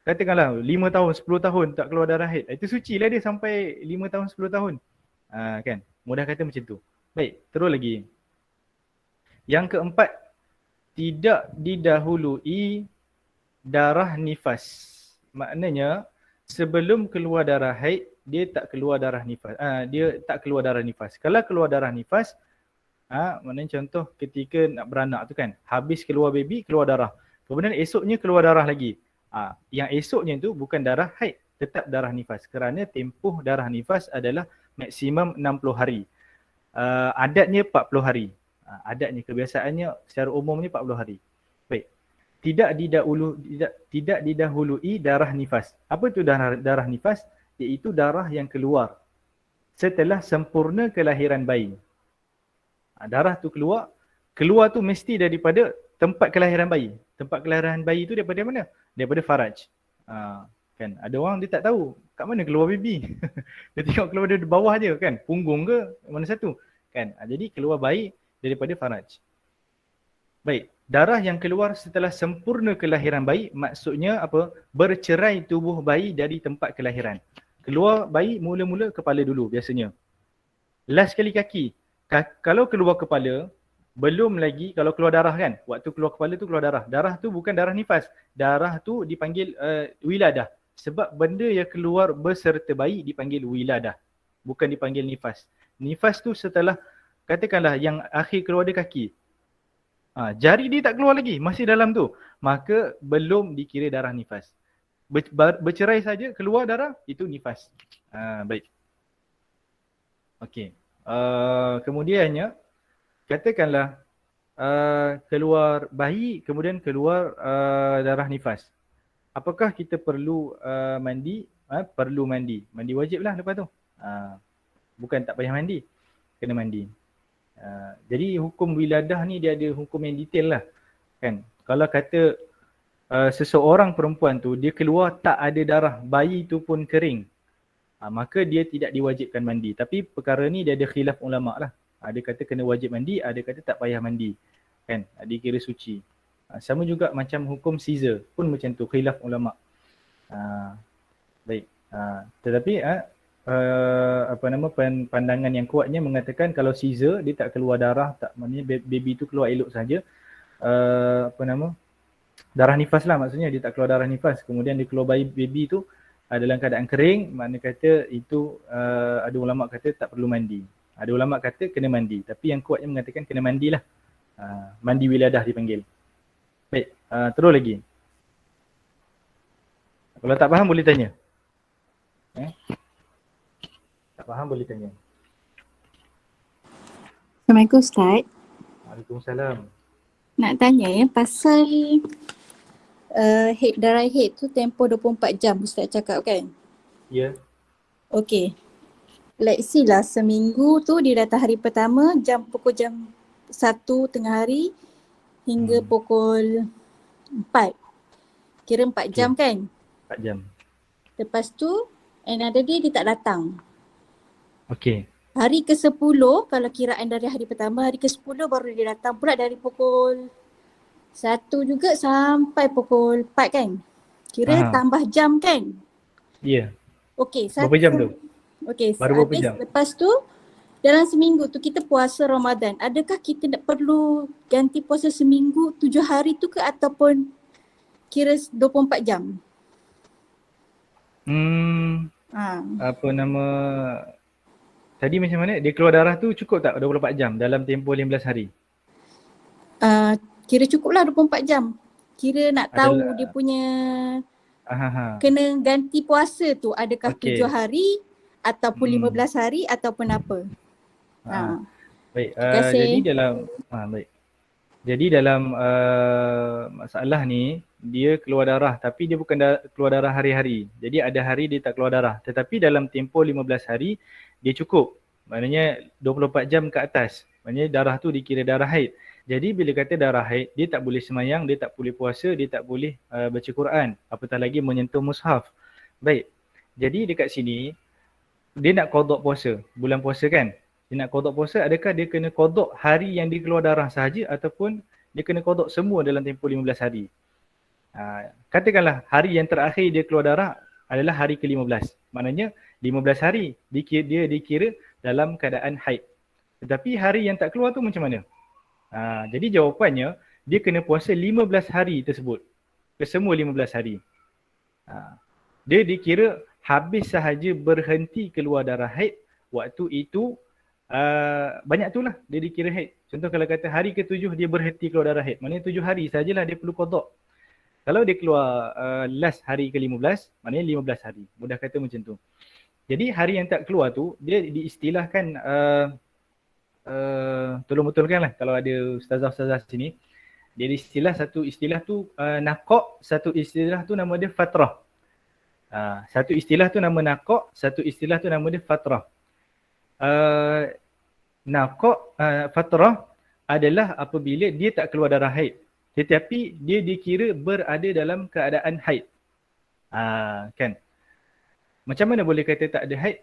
Katakanlah 5 tahun, 10 tahun tak keluar darah haid. Itu suci lah dia sampai 5 tahun, 10 tahun. Kan? Mudah kata macam tu. Baik, terus lagi. Yang keempat, tidak didahului darah nifas. Maknanya sebelum keluar darah haid dia tak keluar darah nifas. Dia tak keluar darah nifas. Kalau keluar darah nifas, maknanya contoh ketika nak beranak tu kan, habis keluar baby keluar darah. Kemudian esoknya keluar darah lagi. Yang esoknya tu bukan darah haid, tetap darah nifas. Kerana tempoh darah nifas adalah maksimum 60 hari. Adatnya 40 hari. Adatnya, kebiasaannya secara umumnya 40 hari. Baik. Tidak didahului darah nifas. Apa itu darah nifas? Iaitu darah yang keluar setelah sempurna kelahiran bayi. Darah tu keluar tu mesti daripada tempat kelahiran bayi. Tempat kelahiran bayi tu daripada mana? Daripada faraj. Kan ada orang dia tak tahu kat mana keluar baby. Dia tengok keluar dari bawah je kan, punggung ke mana satu kan. Jadi keluar bayi daripada faraj. Baik, darah yang keluar setelah sempurna kelahiran bayi maksudnya apa? Bercerai tubuh bayi dari tempat kelahiran. Keluar bayi mula-mula kepala dulu biasanya. Last kali kaki. Kalau keluar kepala, belum lagi kalau keluar darah kan. Waktu keluar kepala tu keluar darah. Darah tu bukan darah nifas. Darah tu dipanggil wiladah. Sebab benda yang keluar beserta bayi dipanggil wiladah. Bukan dipanggil nifas. Nifas tu setelah, katakanlah yang akhir keluar dia kaki. Jari dia tak keluar lagi, masih dalam tu. Maka belum dikira darah nifas. Bercerai saja, keluar darah, itu nifas. Baik. Okey. Kemudiannya, katakanlah keluar bayi, kemudian keluar darah nifas. Apakah kita perlu mandi? Perlu mandi. Mandi wajib lah lepas tu. Bukan tak payah mandi. Kena mandi. Jadi hukum wiladah ni dia ada hukum yang detail lah. Kan? Kalau kata seseorang perempuan tu dia keluar tak ada darah, bayi tu pun kering. Maka dia tidak diwajibkan mandi. Tapi perkara ni dia ada khilaf ulama' lah. Ada kata kena wajib mandi, ada kata tak payah mandi. Kan? Dikira suci. Sama juga macam hukum Caesar pun macam tu, khilaf ulama'. Baik. Tetapi pandangan yang kuatnya mengatakan kalau Caesar dia tak keluar darah, tak maknanya baby tu keluar elok saja. Darah nifas lah maksudnya, dia tak keluar darah nifas. Kemudian dia keluar baby tu dalam keadaan kering, makna kata itu ada ulama kata tak perlu mandi. Ada ulama kata kena mandi, tapi yang kuatnya mengatakan kena mandilah. Mandi wiladah dipanggil. Baik, terus lagi. Kalau tak faham boleh tanya. Tak faham boleh tanya. Assalamualaikum Ustaz. Waalaikumsalam. Nak tanya pasal darah haid tu tempoh 24 jam Ustaz cakap kan? Ya. Okey. Let's see lah seminggu tu dia datang hari pertama pukul jam 1 tengah hari hingga pukul 4. Kira 4 jam kan? 4 jam. Lepas tu another day dia tak datang. Okey. Hari ke-10 kalau kiraan dari hari pertama, hari ke-10 baru dia datang pula dari pukul 1 juga sampai pukul 4 kan? Kira tambah jam kan? Ya. Okey. Berapa jam tu? Okey, Baru berapa jam? lepas tu dalam seminggu tu kita puasa Ramadan. Adakah kita nak perlu ganti puasa seminggu 7 hari tu ke ataupun kira 24 jam? Apa nama, tadi macam mana? Dia keluar darah tu cukup tak 24 jam dalam tempoh 15 hari? Kira cukup lah 24 jam. Kira nak tahu dia punya kena ganti puasa tu adakah 7 hari ataupun 15 hari ataupun apa. Baik, jadi dalam Jadi dalam masalah ni dia keluar darah tapi dia bukan keluar darah hari-hari. Jadi ada hari dia tak keluar darah. Tetapi dalam tempoh 15 hari dia cukup. Maknanya 24 jam ke atas. Maknanya darah tu dikira darah haid. Jadi bila kata darah haid, dia tak boleh semayang, dia tak boleh puasa, dia tak boleh baca Quran. Apatah lagi menyentuh mushaf. Baik, jadi dekat sini dia nak qada puasa, bulan puasa kan? Dia nak qada puasa, adakah dia kena qada hari yang dia keluar darah sahaja ataupun dia kena qada semua dalam tempoh 15 hari? Katakanlah hari yang terakhir dia keluar darah adalah hari ke-15. Maknanya 15 hari dia dikira dalam keadaan haid. Tetapi hari yang tak keluar tu macam mana? Jadi jawapannya dia kena puasa 15 hari tersebut. Kesemua 15 hari. Dia dikira habis sahaja berhenti keluar darah haid, waktu itu banyak tu lah dia dikira haid. Contoh kalau kata hari ke-7 dia berhenti keluar darah haid, maknanya 7 hari sajalah dia perlu qada. Kalau dia keluar last hari ke-15, maknanya 15 hari. Mudah kata macam tu. Jadi hari yang tak keluar tu, dia diistilahkan, tolong betulkan lah kalau ada ustazah-ustazah sini. Dia satu istilah tu naqaq, satu istilah tu nama dia fatrah. Satu istilah tu nama naqaq, satu istilah tu nama dia fatrah. Naqaq, fatrah adalah apabila dia tak keluar darah haid, tetapi dia dikira berada dalam keadaan haid. Kan? Macam mana boleh kata tak ada haid?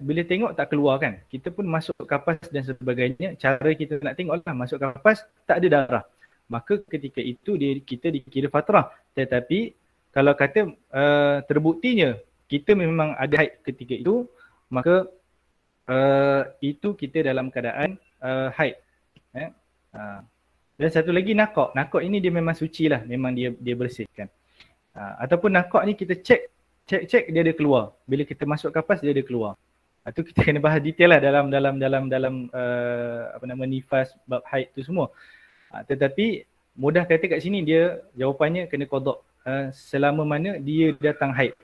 Bila tengok tak keluar kan? Kita pun masuk kapas dan sebagainya, cara kita nak tengok lah, masuk kapas tak ada darah. Maka ketika itu kita dikira fatrah. Tetapi kalau kata terbuktinya kita memang ada haid ketika itu, maka itu kita dalam keadaan haid. Dan satu lagi naqaq. Naqaq ini dia memang suci lah, memang dia bersihkan. Ataupun naqaq ni kita cek dia ada keluar. Bila kita masuk kapas dia ada keluar. Itu kita kena bahas detail lah dalam nifas, bab haid tu semua. Tetapi mudah kata kat sini dia jawapannya kena qada selama mana dia datang haid.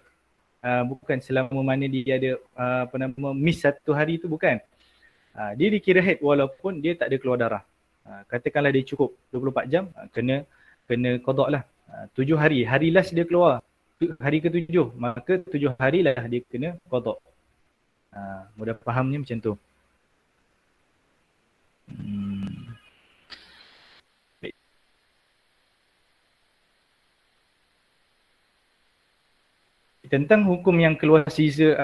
Bukan selama mana dia ada miss satu hari tu, bukan. Dia dikira haid walaupun dia tak ada keluar darah. Katakanlah dia cukup 24 jam, kena qada lah. 7 hari, hari last dia keluar hari ke-7, maka 7 hari lah dia kena qada. Mudah fahamnya macam tu. Tentang hukum yang keluar caesar,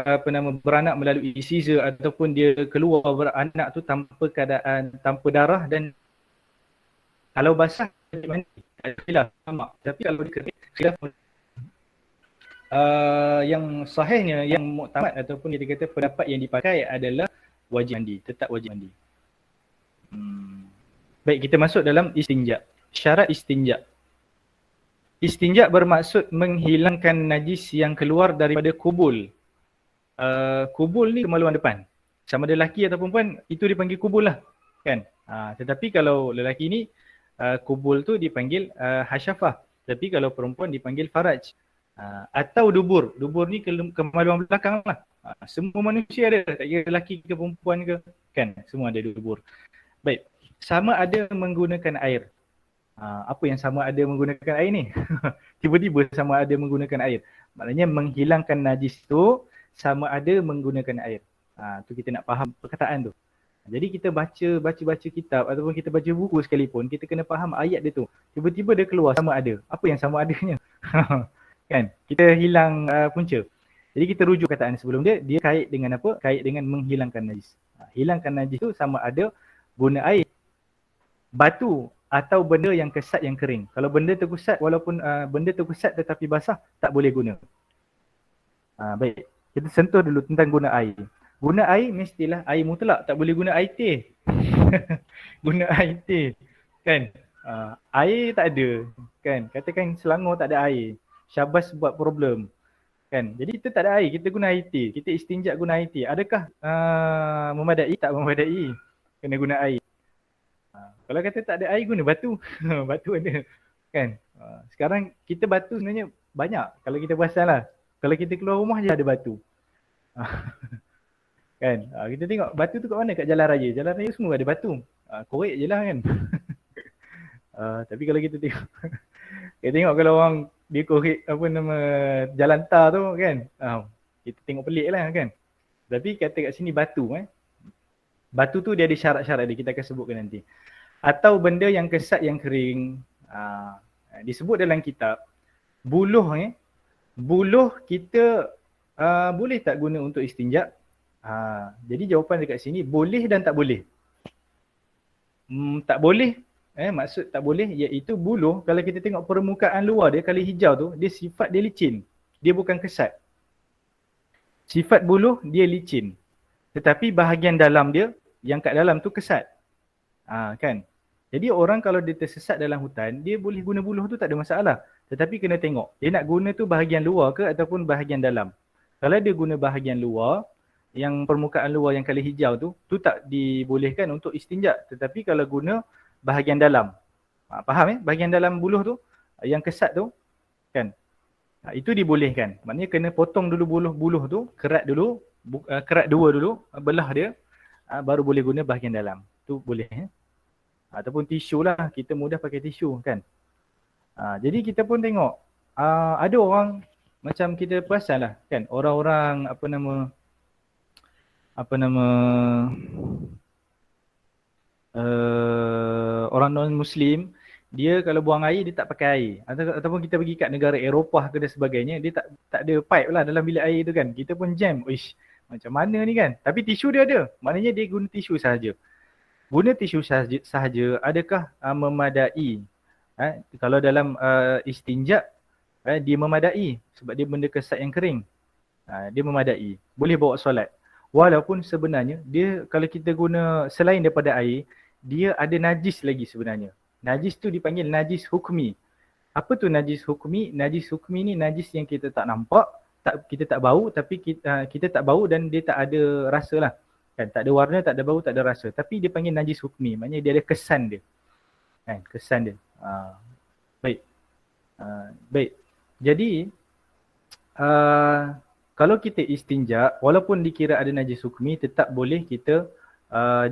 beranak melalui caesar ataupun dia keluar beranak tu tanpa keadaan, tanpa darah, dan kalau basah macam mana? Khilaf sama. Tapi kalau dia kering, khilaf. Yang sahihnya, yang muktamad ataupun kita kata pendapat yang dipakai adalah wajib mandi, tetap wajib mandi. Baik, kita masuk dalam istinja. Syarat istinja. Istinja bermaksud menghilangkan najis yang keluar daripada kubul. Kubul ni kemaluan depan. Sama ada lelaki atau perempuan, itu dipanggil kubul lah, kan? Tetapi kalau lelaki ni, kubul tu dipanggil hasyafah. Tapi kalau perempuan dipanggil faraj. Atau dubur. Dubur ni kemaluan belakang lah. Semua manusia ada, tak kira lelaki ke perempuan ke, kan? Semua ada dubur. Baik, sama ada menggunakan air. Apa yang sama ada menggunakan air ni? Tiba-tiba sama ada menggunakan air. Maknanya menghilangkan najis tu sama ada menggunakan air. Tu kita nak faham perkataan tu. Jadi kita baca kitab ataupun kita baca buku sekalipun, kita kena faham ayat dia tu. Tiba-tiba dia keluar sama ada. Apa yang sama adanya? Kan? Kita hilang punca. Jadi kita rujuk kataan sebelum dia kait dengan apa? Kait dengan menghilangkan najis. Hilangkan najis tu sama ada guna air, batu, atau benda yang kesat yang kering. Kalau benda terkusat, walaupun benda terkusat tetapi basah, tak boleh guna. Baik, kita sentuh dulu tentang guna air. Guna air mestilah air mutlak, tak boleh guna air teh. Guna air teh, kan? Air tak ada, kan? Katakan Selangor tak ada air, Syabas buat problem, kan? Jadi kita tak ada air, kita guna air teh. Kita istinja guna air teh. Adakah memadai? Tak memadai. Kena guna air. Kalau kata tak ada air, guna batu. Batu ada, kan? Sekarang kita batu sebenarnya banyak kalau kita perasan lah. Kalau kita keluar rumah je ada batu. Kan? Kita tengok batu tu kat mana? Kat jalan raya. Jalan raya semua ada batu. Korek je lah, kan? Tapi kalau kita tengok kita tengok kalau orang dia korek jalan tar tu, kan? Kita tengok pelik lah, kan? Tapi kata kat sini batu, batu tu dia ada syarat-syarat dia, kita akan sebutkan nanti. Atau benda yang kesat yang kering. Disebut dalam kitab, buluh buluh kita boleh tak guna untuk istinja? Jadi jawapan dekat sini boleh dan tak boleh. Tak boleh, maksud tak boleh iaitu buluh, kalau kita tengok permukaan luar dia, kalau hijau tu, dia sifat dia licin. Dia bukan kesat. Sifat buluh dia licin. Tetapi bahagian dalam dia, yang kat dalam tu kesat. Kan? Jadi orang kalau dia tersesat dalam hutan, dia boleh guna buluh tu tak ada masalah. Tetapi kena tengok, dia nak guna tu bahagian luar ke ataupun bahagian dalam. Kalau dia guna bahagian luar, yang permukaan luar yang kali hijau tu tak dibolehkan untuk istinja. Tetapi kalau guna bahagian dalam, faham bahagian dalam buluh tu, yang kesat tu, kan? Itu dibolehkan. Maknanya kena potong dulu buluh tu, kerat dulu, kerat dua dulu, belah dia, baru boleh guna bahagian dalam. Tu boleh. Ataupun tisu lah, kita mudah pakai tisu kan. Jadi kita pun tengok, ada orang macam kita perasan lah kan, orang-orang orang non-Muslim, dia kalau buang air dia tak pakai air. Ataupun kita pergi kat negara Eropah ke dan sebagainya, dia tak ada pipe lah dalam bilik air tu kan. Kita pun jam, ish, macam mana ni kan. Tapi tisu dia ada, maknanya dia guna tisu sahaja. Guna tisu sahaja adakah memadai? Kalau dalam istinja, dia memadai sebab dia benda kesat yang kering. Dia memadai. Boleh bawa solat. Walaupun sebenarnya dia kalau kita guna selain daripada air, dia ada najis lagi sebenarnya. Najis tu dipanggil najis hukmi. Apa tu najis hukmi? Najis hukmi ni najis yang kita tak nampak, kita tak bau, tapi kita tak bau dan dia tak ada rasa lah. Kan, tak ada warna, tak ada bau, tak ada rasa. Tapi dia panggil najis hukmi. Maknanya dia ada kesan dia. Kan, kesan dia. Baik. Baik. Jadi, kalau kita istinja, walaupun dikira ada najis hukmi, tetap boleh kita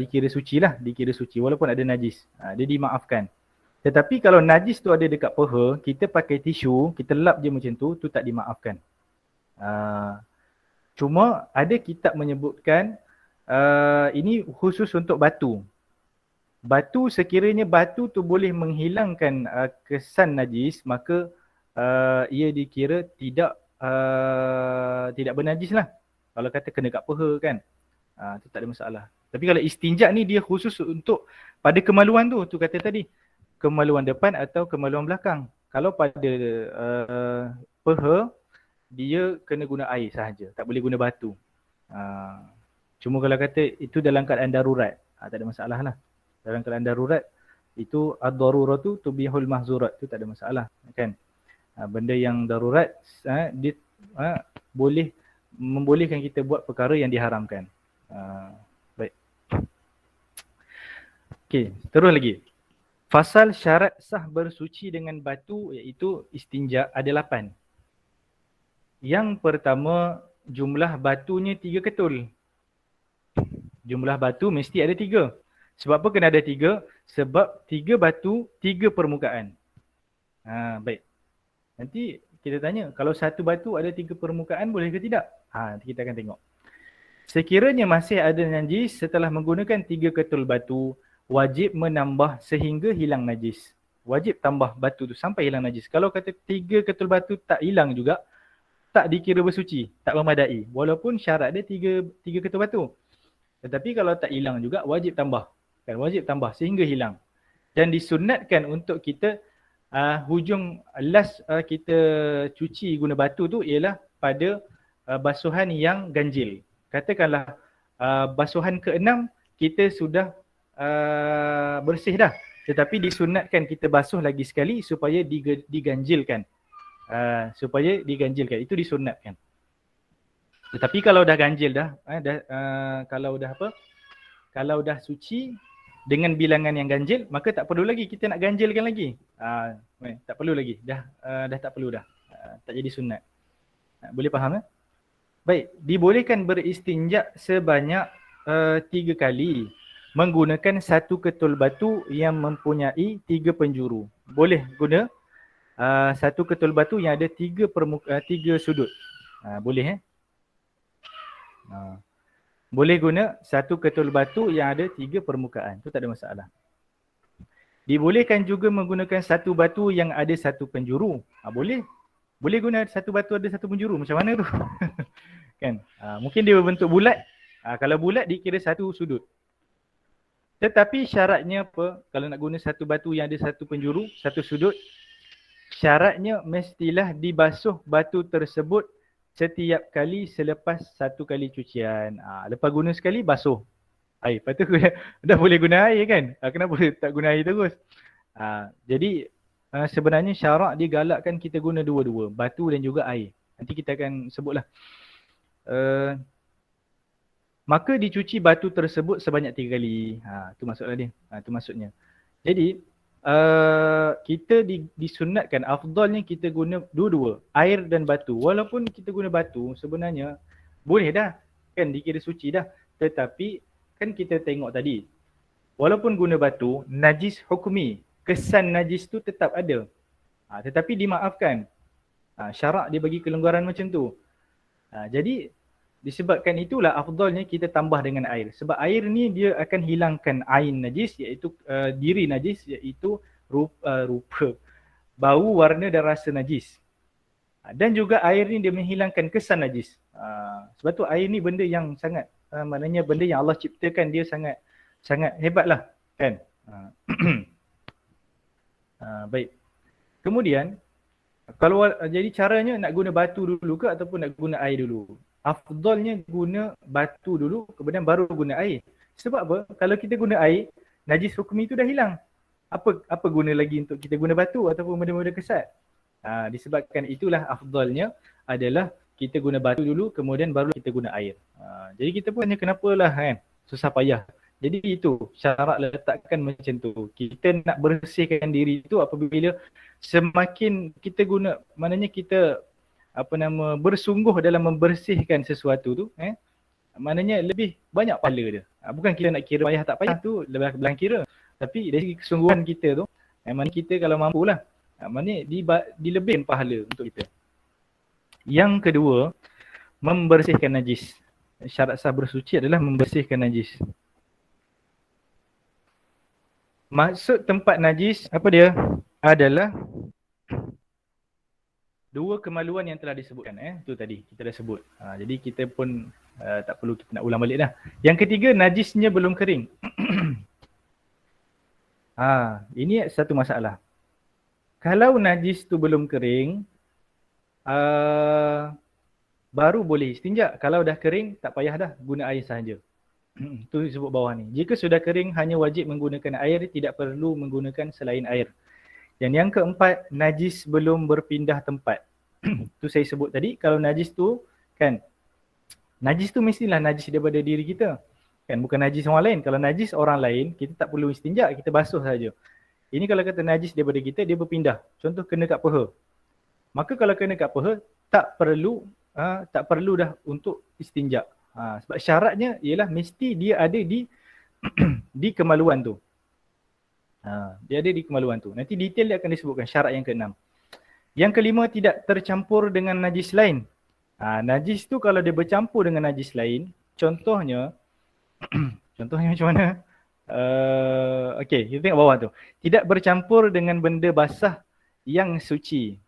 dikira suci lah. Dikira suci walaupun ada najis. Dia dimaafkan. Tetapi kalau najis tu ada dekat peha, kita pakai tisu, kita lap je macam tu tak dimaafkan. Cuma ada kitab menyebutkan, ini khusus untuk batu. Batu, sekiranya batu tu boleh menghilangkan kesan najis, maka ia dikira tidak bernajis lah. Kalau kata kena kat peha kan, tu tak ada masalah. Tapi kalau istinja ni dia khusus untuk pada kemaluan tu kata tadi, kemaluan depan atau kemaluan belakang. Kalau pada peha, dia kena guna air sahaja, tak boleh guna batu. Cuma kalau kata itu dalam keadaan darurat, tak ada masalah lah. Dalam keadaan darurat, itu ad-daruratu tubihul mahzurat, itu tak ada masalah kan. Benda yang darurat, dia boleh membolehkan kita buat perkara yang diharamkan. Baik. Okey, terus lagi. Fasal syarat sah bersuci dengan batu iaitu istinja ada 8. Yang pertama, jumlah batunya 3 ketul. Jumlah batu mesti ada 3. Sebab apa kena ada 3? Sebab 3 batu, 3 permukaan. Baik. Nanti kita tanya, kalau satu batu ada 3 permukaan boleh ke tidak? Nanti kita akan tengok. Sekiranya masih ada najis setelah menggunakan 3 ketul batu, wajib menambah sehingga hilang najis. Wajib tambah batu tu sampai hilang najis. Kalau kata 3 ketul batu tak hilang juga, tak dikira bersuci, tak memadai. Walaupun syarat dia 3 ketul batu. Tetapi kalau tak hilang juga, wajib tambah. Kan, wajib tambah sehingga hilang. Dan disunatkan untuk kita hujung last kita cuci guna batu tu ialah pada basuhan yang ganjil. Katakanlah basuhan ke-6 kita sudah bersih dah. Tetapi disunatkan kita basuh lagi sekali supaya diganjilkan. Supaya diganjilkan. Itu disunatkan. Tetapi kalau dah ganjil dah, kalau dah suci dengan bilangan yang ganjil, maka tak perlu lagi kita nak ganjilkan lagi. Tak perlu lagi. Dah tak perlu dah. Tak jadi sunat. Boleh faham? Baik, dibolehkan beristinja sebanyak 3 kali menggunakan satu ketul batu yang mempunyai 3 penjuru. Boleh guna satu ketul batu yang ada 3 sudut. Boleh boleh guna satu ketul batu yang ada 3 permukaan. Itu tak ada masalah. Dibolehkan juga menggunakan satu batu yang ada 1 penjuru. Boleh. Boleh guna satu batu ada 1 penjuru. Macam mana tu? Kan? Mungkin dia berbentuk bulat. Kalau bulat dikira 1 sudut. Tetapi syaratnya apa? Kalau nak guna satu batu yang ada 1 penjuru, 1 sudut, syaratnya mestilah dibasuh batu tersebut setiap kali selepas 1 kali cucian. Lepas guna sekali, basuh. air. Lepas tu dah boleh guna air kan? Kenapa tak guna air terus? Jadi sebenarnya syarak dia galakkan kita guna dua-dua, batu dan juga air. Nanti kita akan sebutlah. Maka dicuci batu tersebut sebanyak 3 kali. Tu maksudlah dia. Tu maksudnya. Jadi kita disunatkan, afdalnya kita guna dua-dua, air dan batu. Walaupun kita guna batu sebenarnya boleh dah kan, dikira suci dah. Tetapi kan kita tengok tadi, walaupun guna batu, najis hukmi, kesan najis tu tetap ada. Tetapi dimaafkan. Syarak dia bagi kelonggaran macam tu. Jadi disebabkan itulah afdalnya kita tambah dengan air. Sebab air ni dia akan hilangkan ain najis, iaitu diri najis, iaitu rupa, bau, warna dan rasa najis. Dan juga air ni dia menghilangkan kesan najis. Sebab tu air ni benda yang sangat, maknanya benda yang Allah ciptakan dia sangat hebat lah kan. Baik. Kemudian kalau jadi caranya nak guna batu dulu ke ataupun nak guna air dulu? Afdalnya guna batu dulu, kemudian baru guna air. Sebab apa? Kalau kita guna air, najis hukmi itu dah hilang. Apa guna lagi untuk kita guna batu ataupun benda-benda kesat? Disebabkan itulah afdalnya adalah kita guna batu dulu, kemudian baru kita guna air. Jadi kita pun tanya kenapalah kan, susah payah. Jadi itu syarat letakkan macam tu. Kita nak bersihkan diri itu apabila semakin kita guna, maknanya kita bersungguh dalam membersihkan sesuatu tu, maknanya lebih banyak pahala dia. Bukan kita nak kira payah tak payah tu belakang kira, tapi dari segi kesungguhan kita tu, maknanya kita kalau mampulah, maknanya dilebihkan pahala untuk kita. Yang kedua, membersihkan najis. Syarat sah bersuci adalah membersihkan najis. Maksud tempat najis apa dia? Adalah dua kemaluan yang telah disebutkan. Tu tadi kita dah sebut. Jadi kita pun tak perlu kita nak ulang balik dah. Yang ketiga, najisnya belum kering. Ini satu masalah. Kalau najis tu belum kering, baru boleh istinja. Kalau dah kering, tak payah dah, guna air sahaja. Tu disebut bawah ni. Jika sudah kering, hanya wajib menggunakan air, tidak perlu menggunakan selain air. Dan yang keempat, najis belum berpindah tempat. Tu saya sebut tadi, kalau najis tu kan, najis tu mestilah najis daripada diri kita. Kan, bukan najis orang lain. Kalau najis orang lain, kita tak perlu istinja, kita basuh saja. Ini kalau kata najis daripada kita, dia berpindah. Contoh kena kat peha. Maka kalau kena kat peha, tak perlu dah untuk istinja. Sebab syaratnya ialah mesti dia ada di di kemaluan tu. Dia ada di kemaluan tu. Nanti detail dia akan disebutkan syarat yang keenam. Yang kelima, tidak tercampur dengan najis lain. Najis tu kalau dia bercampur dengan najis lain, contohnya contohnya macam mana? Okey, kita tengok bawah tu. Tidak bercampur dengan benda basah yang suci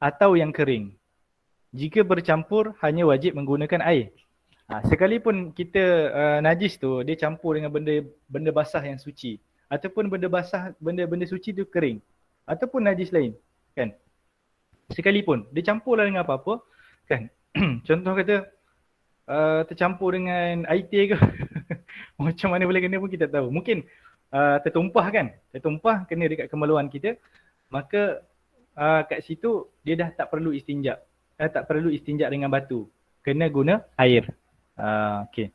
atau yang kering. Jika bercampur, hanya wajib menggunakan air. Sekalipun kita najis tu dia campur dengan benda basah yang suci, ataupun benda basah, benda suci tu kering, ataupun najis lain, kan? Sekalipun dia campurlah dengan apa-apa, kan? Contoh kata tercampur dengan air teh ke macam mana boleh kena pun kita tahu. Mungkin tertumpah kan, tertumpah kena dekat kemaluan kita, maka kat situ dia dah tak perlu istinja. Tak perlu istinja dengan batu, kena guna air. Okey.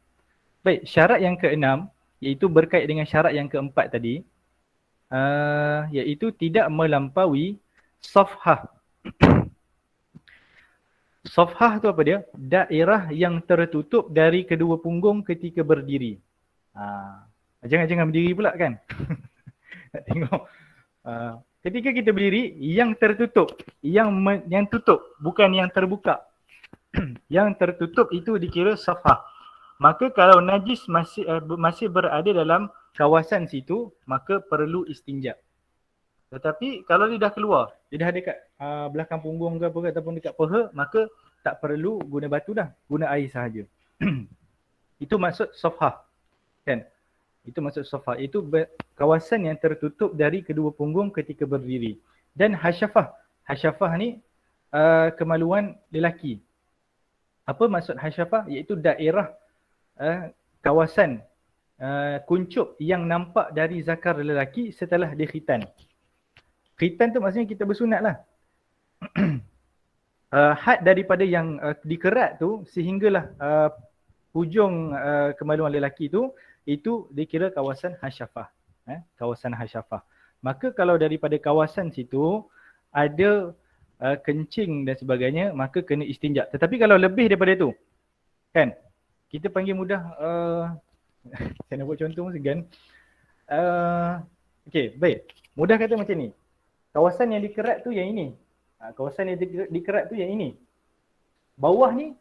Baik, syarat yang keenam iaitu berkait dengan syarat yang keempat tadi, iaitu tidak melampaui safhah. Safhah tu apa dia? Daerah yang tertutup dari kedua punggung ketika berdiri. Jangan berdiri pula kan. Nak tengok. Ketika kita berdiri, yang tertutup, yang tutup, bukan yang terbuka. Yang tertutup itu dikira safhah. Maka kalau najis masih berada dalam kawasan situ, maka perlu istinja. Tetapi kalau dia dah keluar, dia dah dekat belakang punggung ke apa ataupun dekat peha, maka tak perlu guna batu dah, guna air sahaja. Itu maksud safhah. Kan? Itu maksud safhah. Itu kawasan yang tertutup dari kedua punggung ketika berdiri. Dan hasyafah. Hasyafah ni kemaluan lelaki. Apa maksud hasyafah? Iaitu daerah kawasan kuncup yang nampak dari zakar lelaki setelah dia khitan. Khitan tu maksudnya kita bersunat lah. Had daripada yang dikerat tu sehinggalah hujung kemaluan lelaki tu, itu dikira kawasan hasyafah. Kawasan hasyafah. Maka kalau daripada kawasan situ ada kencing dan sebagainya, maka kena istinja. Tetapi kalau lebih daripada tu, kan, kita panggil mudah, saya nak buat contoh segan. Okey, baik. Mudah kata macam ni. Kawasan yang dikerat tu yang ini. Kawasan yang dikerat tu yang ini. Bawah ni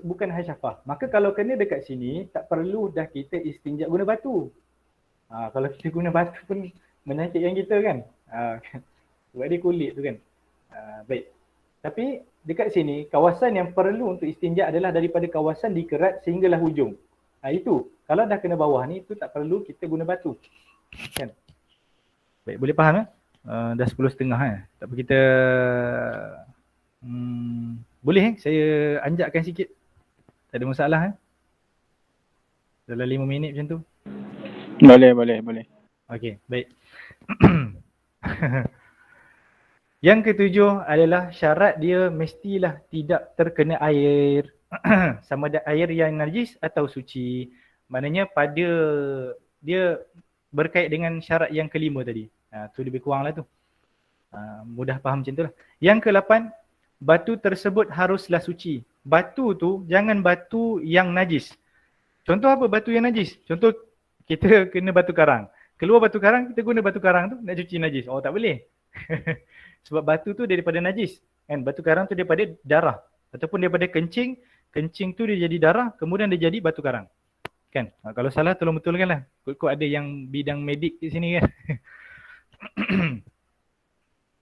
bukan hasyafah. Maka kalau kena dekat sini, tak perlu dah kita istinja guna batu. Kalau kita guna batu pun menyakitkan kita kan. Sebab dia kulit tu kan. Baik. Tapi dekat sini, kawasan yang perlu untuk istinja adalah daripada kawasan dikerat sehinggalah hujung. Itu. Kalau dah kena bawah ni, tu tak perlu kita guna batu. Kan? Baik, boleh faham dah 10.30 tak apa, kita boleh saya anjakkan sikit. Tak ada masalah dalam 5 minit macam tu. Boleh. Okey, baik. Yang ketujuh adalah syarat dia mestilah tidak terkena air. Sama ada air yang najis atau suci. Maknanya pada dia berkait dengan syarat yang kelima tadi. Tu lebih kurang lah tu. Mudah faham macam tu lah. Yang ke-8, batu tersebut haruslah suci. Batu tu jangan batu yang najis. Contoh apa batu yang najis? Contoh kita kena batu karang. Keluar batu karang, kita guna batu karang tu nak cuci najis. Oh tak boleh. Sebab batu tu daripada najis. Kan? Batu karang tu daripada darah. Ataupun daripada kencing. Kencing tu dia jadi darah, kemudian dia jadi batu karang. Kan? Kalau salah tolong betulkan lah. Kok ada yang bidang medik di sini kan.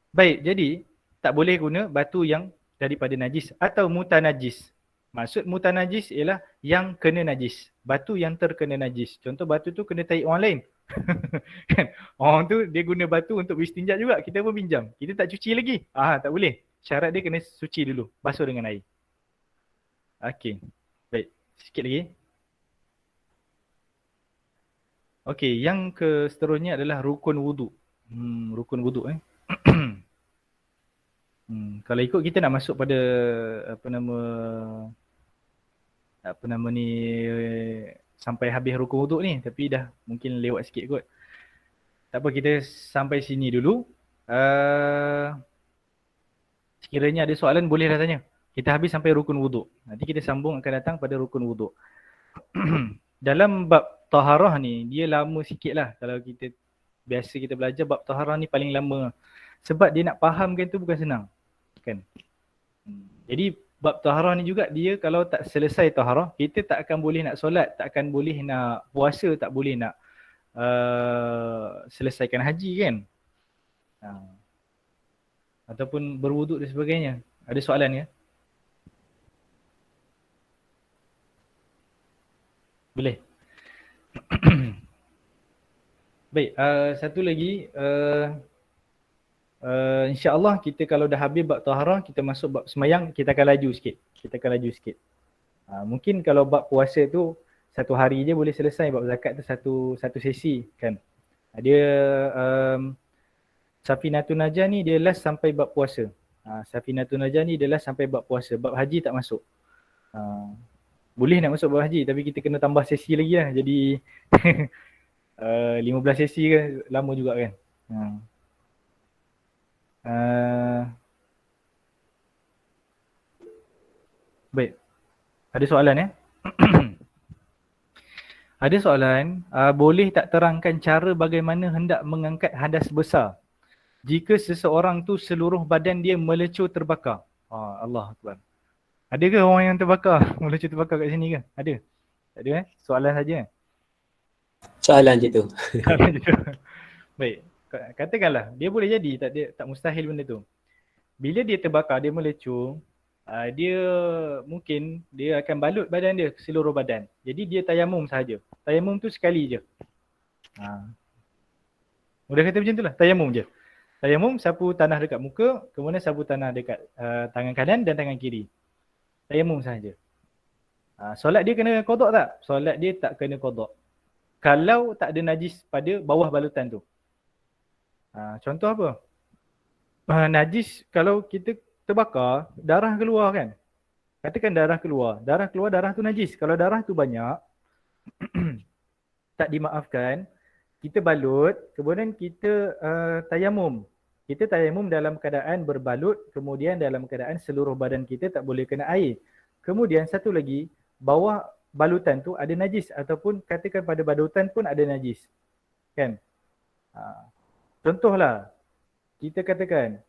Baik, jadi tak boleh guna batu yang daripada najis atau mutanajis. Maksud mutanajis ialah yang kena najis. Batu yang terkena najis. Contoh batu tu kena tahi orang lain. Kan? Orang tu dia guna batu untuk beristinja juga. Kita pun pinjam. Kita tak cuci lagi. Tak boleh. Syarat dia kena suci dulu. Basuh dengan air. Okey. Baik. Sikit lagi. Okey. Yang seterusnya adalah rukun wuduk. Rukun wuduk Kalau ikut kita nak masuk pada apa nama ni sampai habis rukun wuduk ni, tapi dah mungkin lewat sikit kot. Tak apa, kita sampai sini dulu. Sekiranya ada soalan bolehlah tanya. Kita habis sampai rukun wuduk. Nanti kita sambung akan datang pada rukun wuduk. Dalam bab taharah ni dia lama sikit lah. Kalau kita biasa kita belajar bab taharah ni paling lama. Sebab dia nak fahamkan tu bukan senang. Kan? Jadi bab taharah ni juga dia kalau tak selesai taharah, kita tak akan boleh nak solat, tak akan boleh nak puasa, tak boleh nak selesaikan haji kan. Ataupun berwuduk dan sebagainya. Ada soalan ke? Boleh. Baik, satu lagi, insya-Allah kita kalau dah habis bab taharah, kita masuk bab semayang, kita akan laju sikit. Mungkin kalau bab puasa tu satu hari je boleh selesai, bab zakat tu satu sesi kan. Dia Safinatun Najah ni dia last sampai bab puasa. Safinatun Najah ni dia last sampai bab puasa. Bab haji tak masuk. Boleh nak masuk bab haji tapi kita kena tambah sesi lagi lah. Jadi 15 sesi kan lama juga kan. Baik. Ada soalan Ada soalan, boleh tak terangkan cara bagaimana hendak mengangkat hadas besar jika seseorang tu seluruh badan dia melecur terbakar? Allah Akbar. Ada ke orang yang terbakar, melecur terbakar kat sini ke? Ada? Tak ada Soalan saja. Soalan je tu. Baik. Katakanlah, dia boleh jadi, tak mustahil benda tu. Bila dia terbakar, dia melecur, dia mungkin dia akan balut badan dia, seluruh badan. Jadi dia tayamum sahaja. Tayamum tu sekali je. Mudah kata macam tu lah, tayamum je. Tayamum sapu tanah dekat muka, kemudian sapu tanah dekat tangan kanan dan tangan kiri. Tayamum sahaja. Solat dia kena qada tak? Solat dia tak kena qada. kalau tak ada najis pada bawah balutan tu. Contoh apa? Najis kalau kita terbakar, darah keluar kan? Katakan darah keluar, darah tu najis. Kalau darah tu banyak, tak dimaafkan, kita balut, kemudian kita tayamum. Kita tayamum dalam keadaan berbalut, kemudian dalam keadaan seluruh badan kita tak boleh kena air. Kemudian satu lagi, bawah balutan tu ada najis ataupun katakan pada balutan pun ada najis. Kan? Contohlah, kita katakan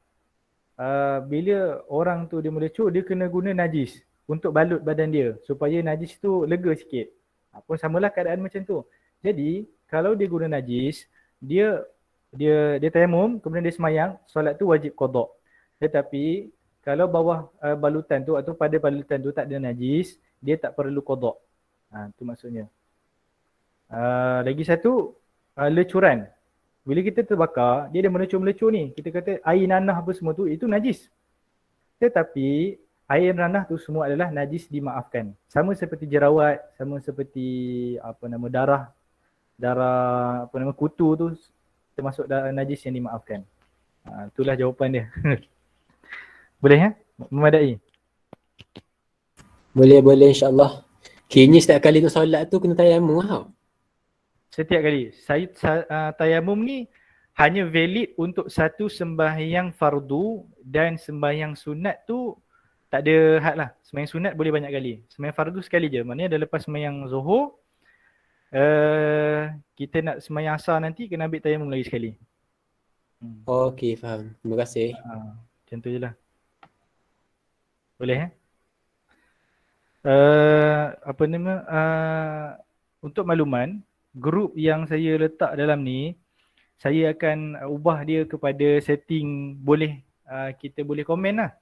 bila orang tu dia melecur, dia kena guna najis untuk balut badan dia supaya najis tu lega sikit. Pun samalah keadaan macam tu. Jadi kalau dia guna najis, dia tayamum, kemudian dia semayang, solat tu wajib qada. Tetapi kalau bawah balutan tu atau pada balutan tu tak ada najis, dia tak perlu qada. Tu maksudnya. Lagi satu, lecuran. Bila kita terbakar, dia ada melecur-melecur ni. Kita kata air nanah apa semua tu, itu najis. Tetapi air nanah tu semua adalah najis dimaafkan. Sama seperti jerawat, sama seperti darah kutu tu termasuk najis yang dimaafkan. Itulah jawapan dia. Boleh ya? Memadai? Boleh insya-Allah. Kini setiap kali tu solat tu kena tayamum tau. Setiap kali. Tayamum ni hanya valid untuk satu sembahyang fardu dan sembahyang sunat tu tak ada had lah. Sembahyang sunat boleh banyak kali. Sembahyang fardu sekali je. Maknanya dah lepas sembahyang zuhur, kita nak sembahyang asar nanti kena ambil tayamum lagi sekali. Okey, faham. Terima kasih. Macam tu je lah. Boleh untuk makluman, grup yang saya letak dalam ni, saya akan ubah dia kepada setting boleh kita boleh komen lah.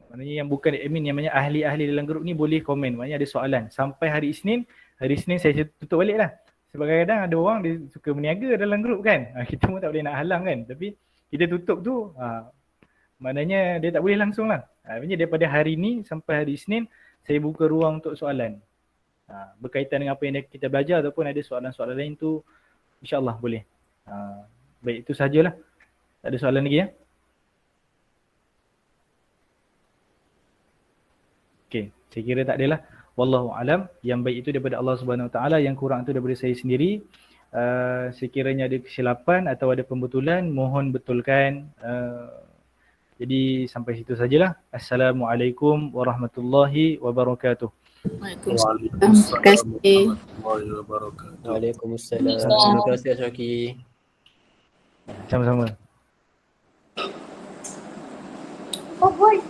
Maknanya yang bukan admin, yang maknanya ahli-ahli dalam grup ni boleh komen. Maknanya ada soalan. Sampai hari Isnin saya tutup balik lah. Sebab kadang-kadang ada orang dia suka meniaga dalam grup kan. Kita pun tak boleh nak halang kan. Tapi kita tutup tu, maknanya dia tak boleh langsung lah. Maknanya daripada hari ni sampai hari Isnin, saya buka ruang untuk soalan. Berkaitan dengan apa yang kita belajar ataupun ada soalan-soalan lain tu, insyaAllah boleh. Baik, itu sahajalah. Tak ada soalan lagi ya? Okey, saya kira tak adalah. Wallahu alam. Yang baik itu daripada Allah Subhanahu Wa Taala, yang kurang itu daripada saya sendiri. Sekiranya ada kesilapan atau ada pembetulan, mohon betulkan. Jadi sampai situ sajalah. Assalamualaikum warahmatullahi wabarakatuh. Waalaikumsalam. Waalaikumsalam. Terima kasih Syaki. Sama-sama. Oh, boleh.